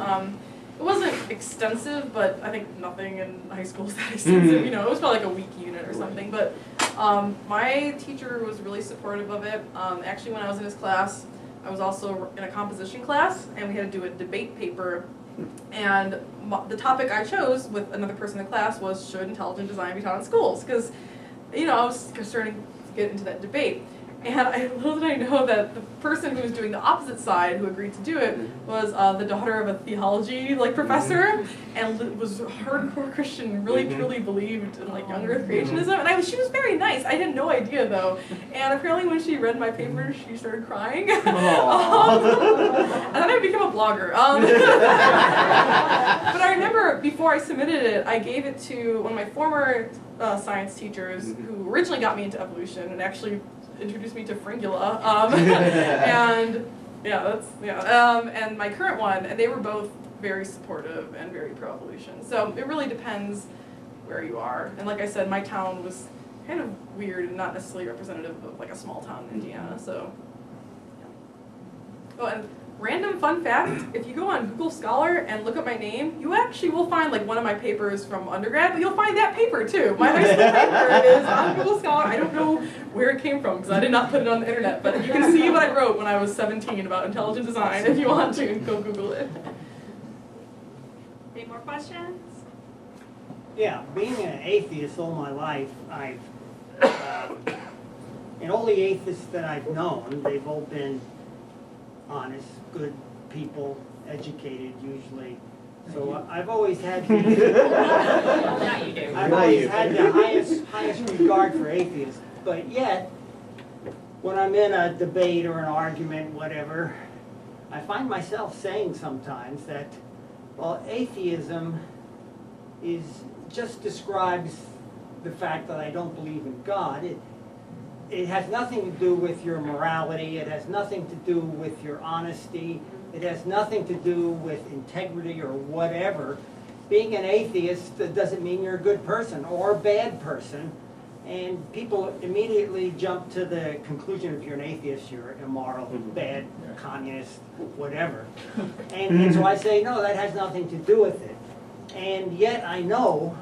It wasn't extensive, but I think nothing in high school is that extensive. It was probably like a week unit or something. But My teacher was really supportive of it. Actually, when I was in his class, I was also in a composition class, and we had to do a debate paper. And the topic I chose with another person in the class was, should intelligent design be taught in schools? Because, you know, I was starting to get into that debate. And little did I know that the person who was doing the opposite side, who agreed to do it, was the daughter of a theology professor, and was a hardcore Christian, really truly believed in young Earth creationism. And she was very nice. I had no idea though. And apparently when she read my paper, she started crying. And then I became a blogger. But I remember before I submitted it, I gave it to one of my former science teachers who originally got me into evolution and actually introduced me to Fringula, and and my current one, and they were both very supportive and very pro-evolution. So it really depends where you are. And like I said, my town was kind of weird and not necessarily representative of a small town in Indiana. So, yeah. Oh, and random fun fact: if you go on Google Scholar and look up my name, you actually will find one of my papers from undergrad, but you'll find that paper too. My high school paper is on Google Scholar. I don't know where it came from because I did not put it on the internet, but you can see what I wrote when I was 17 about intelligent design if you want to. Go Google it. Any more questions? Yeah, being an atheist all my life, and all the atheists that I've known, they've all been honest, good people, educated usually. So I've always had the, I've always had the highest regard for atheists. But yet, when I'm in a debate or an argument, whatever, I find myself saying sometimes that, well, atheism just describes the fact that I don't believe in God. It has nothing to do with your morality. It has nothing to do with your honesty. It has nothing to do with integrity or whatever. Being an atheist doesn't mean you're a good person or a bad person. And people immediately jump to the conclusion, if you're an atheist, you're immoral, bad, communist, whatever. And so I say, no, that has nothing to do with it. And yet I know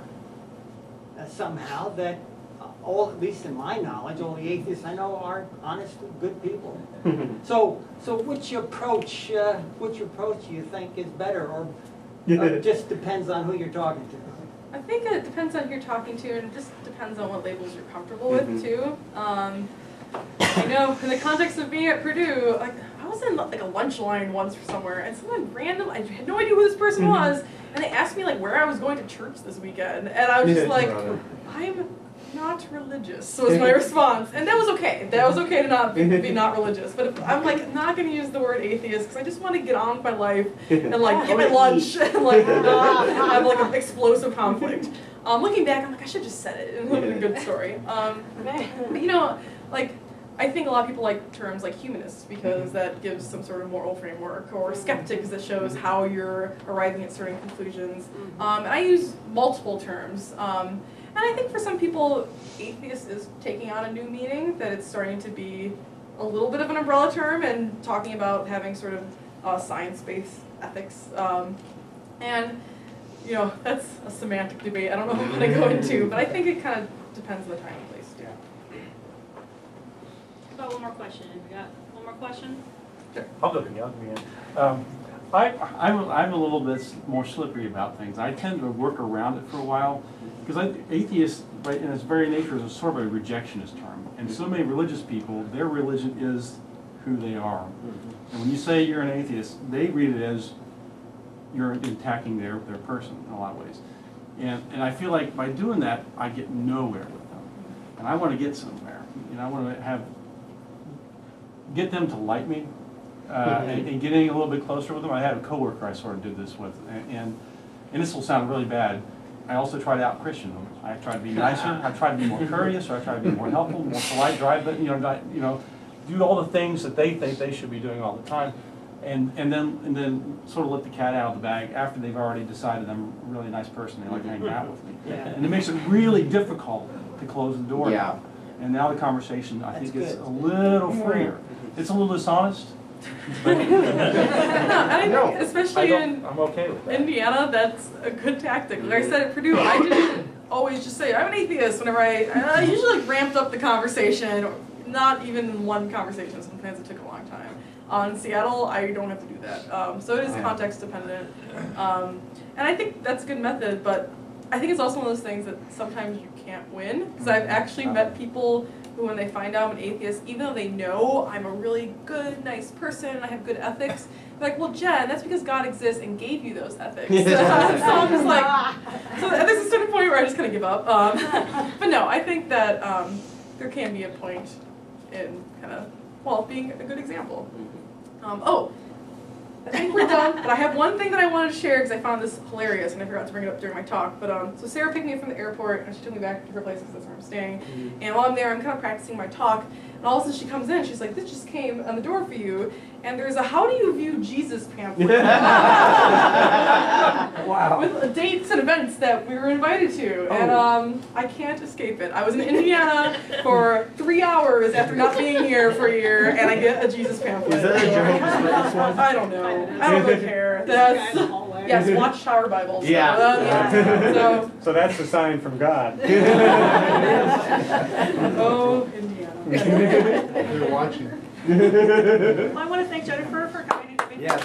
somehow that at least in my knowledge, all the atheists I know are honest, good people. So which approach do you think is better, or just depends on who you're talking to? I think it depends on who you're talking to, and it just depends on what labels you're comfortable with too. I know in the context of being at Purdue, I was in a lunch line once for somewhere, and someone random, I had no idea who this person was, and they asked me where I was going to church this weekend, and I was just like, I'm not religious, was my response. And that was okay. That was okay to not be not religious. But if I'm not going to use the word atheist because I just want to get on with my life and get my lunch and not have an explosive conflict. Looking back, I'm I should have just said it. It would have been a good story. I think a lot of people like terms like humanists because that gives some sort of moral framework, or skeptics that shows how you're arriving at certain conclusions. And I use multiple terms. And I think for some people, atheist is taking on a new meaning, that it's starting to be a little bit of an umbrella term and talking about having sort of science-based ethics. And, that's a semantic debate I don't know if I want to go into, but I think it kind of depends on the time and place, too. Got one more question. We got one more question? Sure. I'll go again. I'm a little bit more slippery about things. I tend to work around it for a while because atheist, right, in its very nature, is a sort of a rejectionist term. And so many religious people, their religion is who they are. And when you say you're an atheist, they read it as you're attacking their person in a lot of ways. And I feel like by doing that, I get nowhere with them. And I want to get somewhere. I want to get them to like me. And getting a little bit closer with them. I had a coworker I sort of did this with, and this will sound really bad. I also try to out-Christian them. I try to be nicer. I try to be more courteous. Or I try to be more helpful, more polite. Do all the things that they think they should be doing all the time, and then sort of let the cat out of the bag after they've already decided I'm a really nice person. They like hanging out with me, and it makes it really difficult to close the door. Yeah. And now the conversation, I think, is a little freer. It's a little dishonest. I think especially I'm okay with that. Indiana, that's a good tactic. Like I said at Purdue, I didn't always just say, I'm an atheist whenever I usually like, ramped up the conversation, not even in one conversation, sometimes it took a long time. In Seattle, I don't have to do that. So it is context dependent. And I think that's a good method, but I think it's also one of those things that sometimes you can't win. Because I've actually met people who, when they find out I'm an atheist, even though they know I'm a really good, nice person, and I have good ethics, they're like, well, Jen, that's because God exists and gave you those ethics. So I'm just like, so there's a certain point where I just kind of give up. But no, I think that there can be a point in kind of, well, being a good example. Oh, I think we're done, but I have one thing that I wanted to share because I found this hilarious and I forgot to bring it up during my talk. But so Sarah picked me up from the airport and she took me back to her place because that's where I'm staying. And while I'm there, I'm kind of practicing my talk. And all of a sudden she comes in, she's like, this just came on the door for you. And there's a how do you view Jesus pamphlet. Wow. With dates and events that we were invited to. And I can't escape it. I was in Indiana for 3 hours after not being here for a year, and I get a Jesus pamphlet. Is that a Jehovah's Witness one? I don't know. I don't really care. That's, yes, Watchtower Bibles. Yeah. So that's a sign from God. Oh, Indiana. They're watching. Well, I want to thank Jennifer for coming and giving Yes.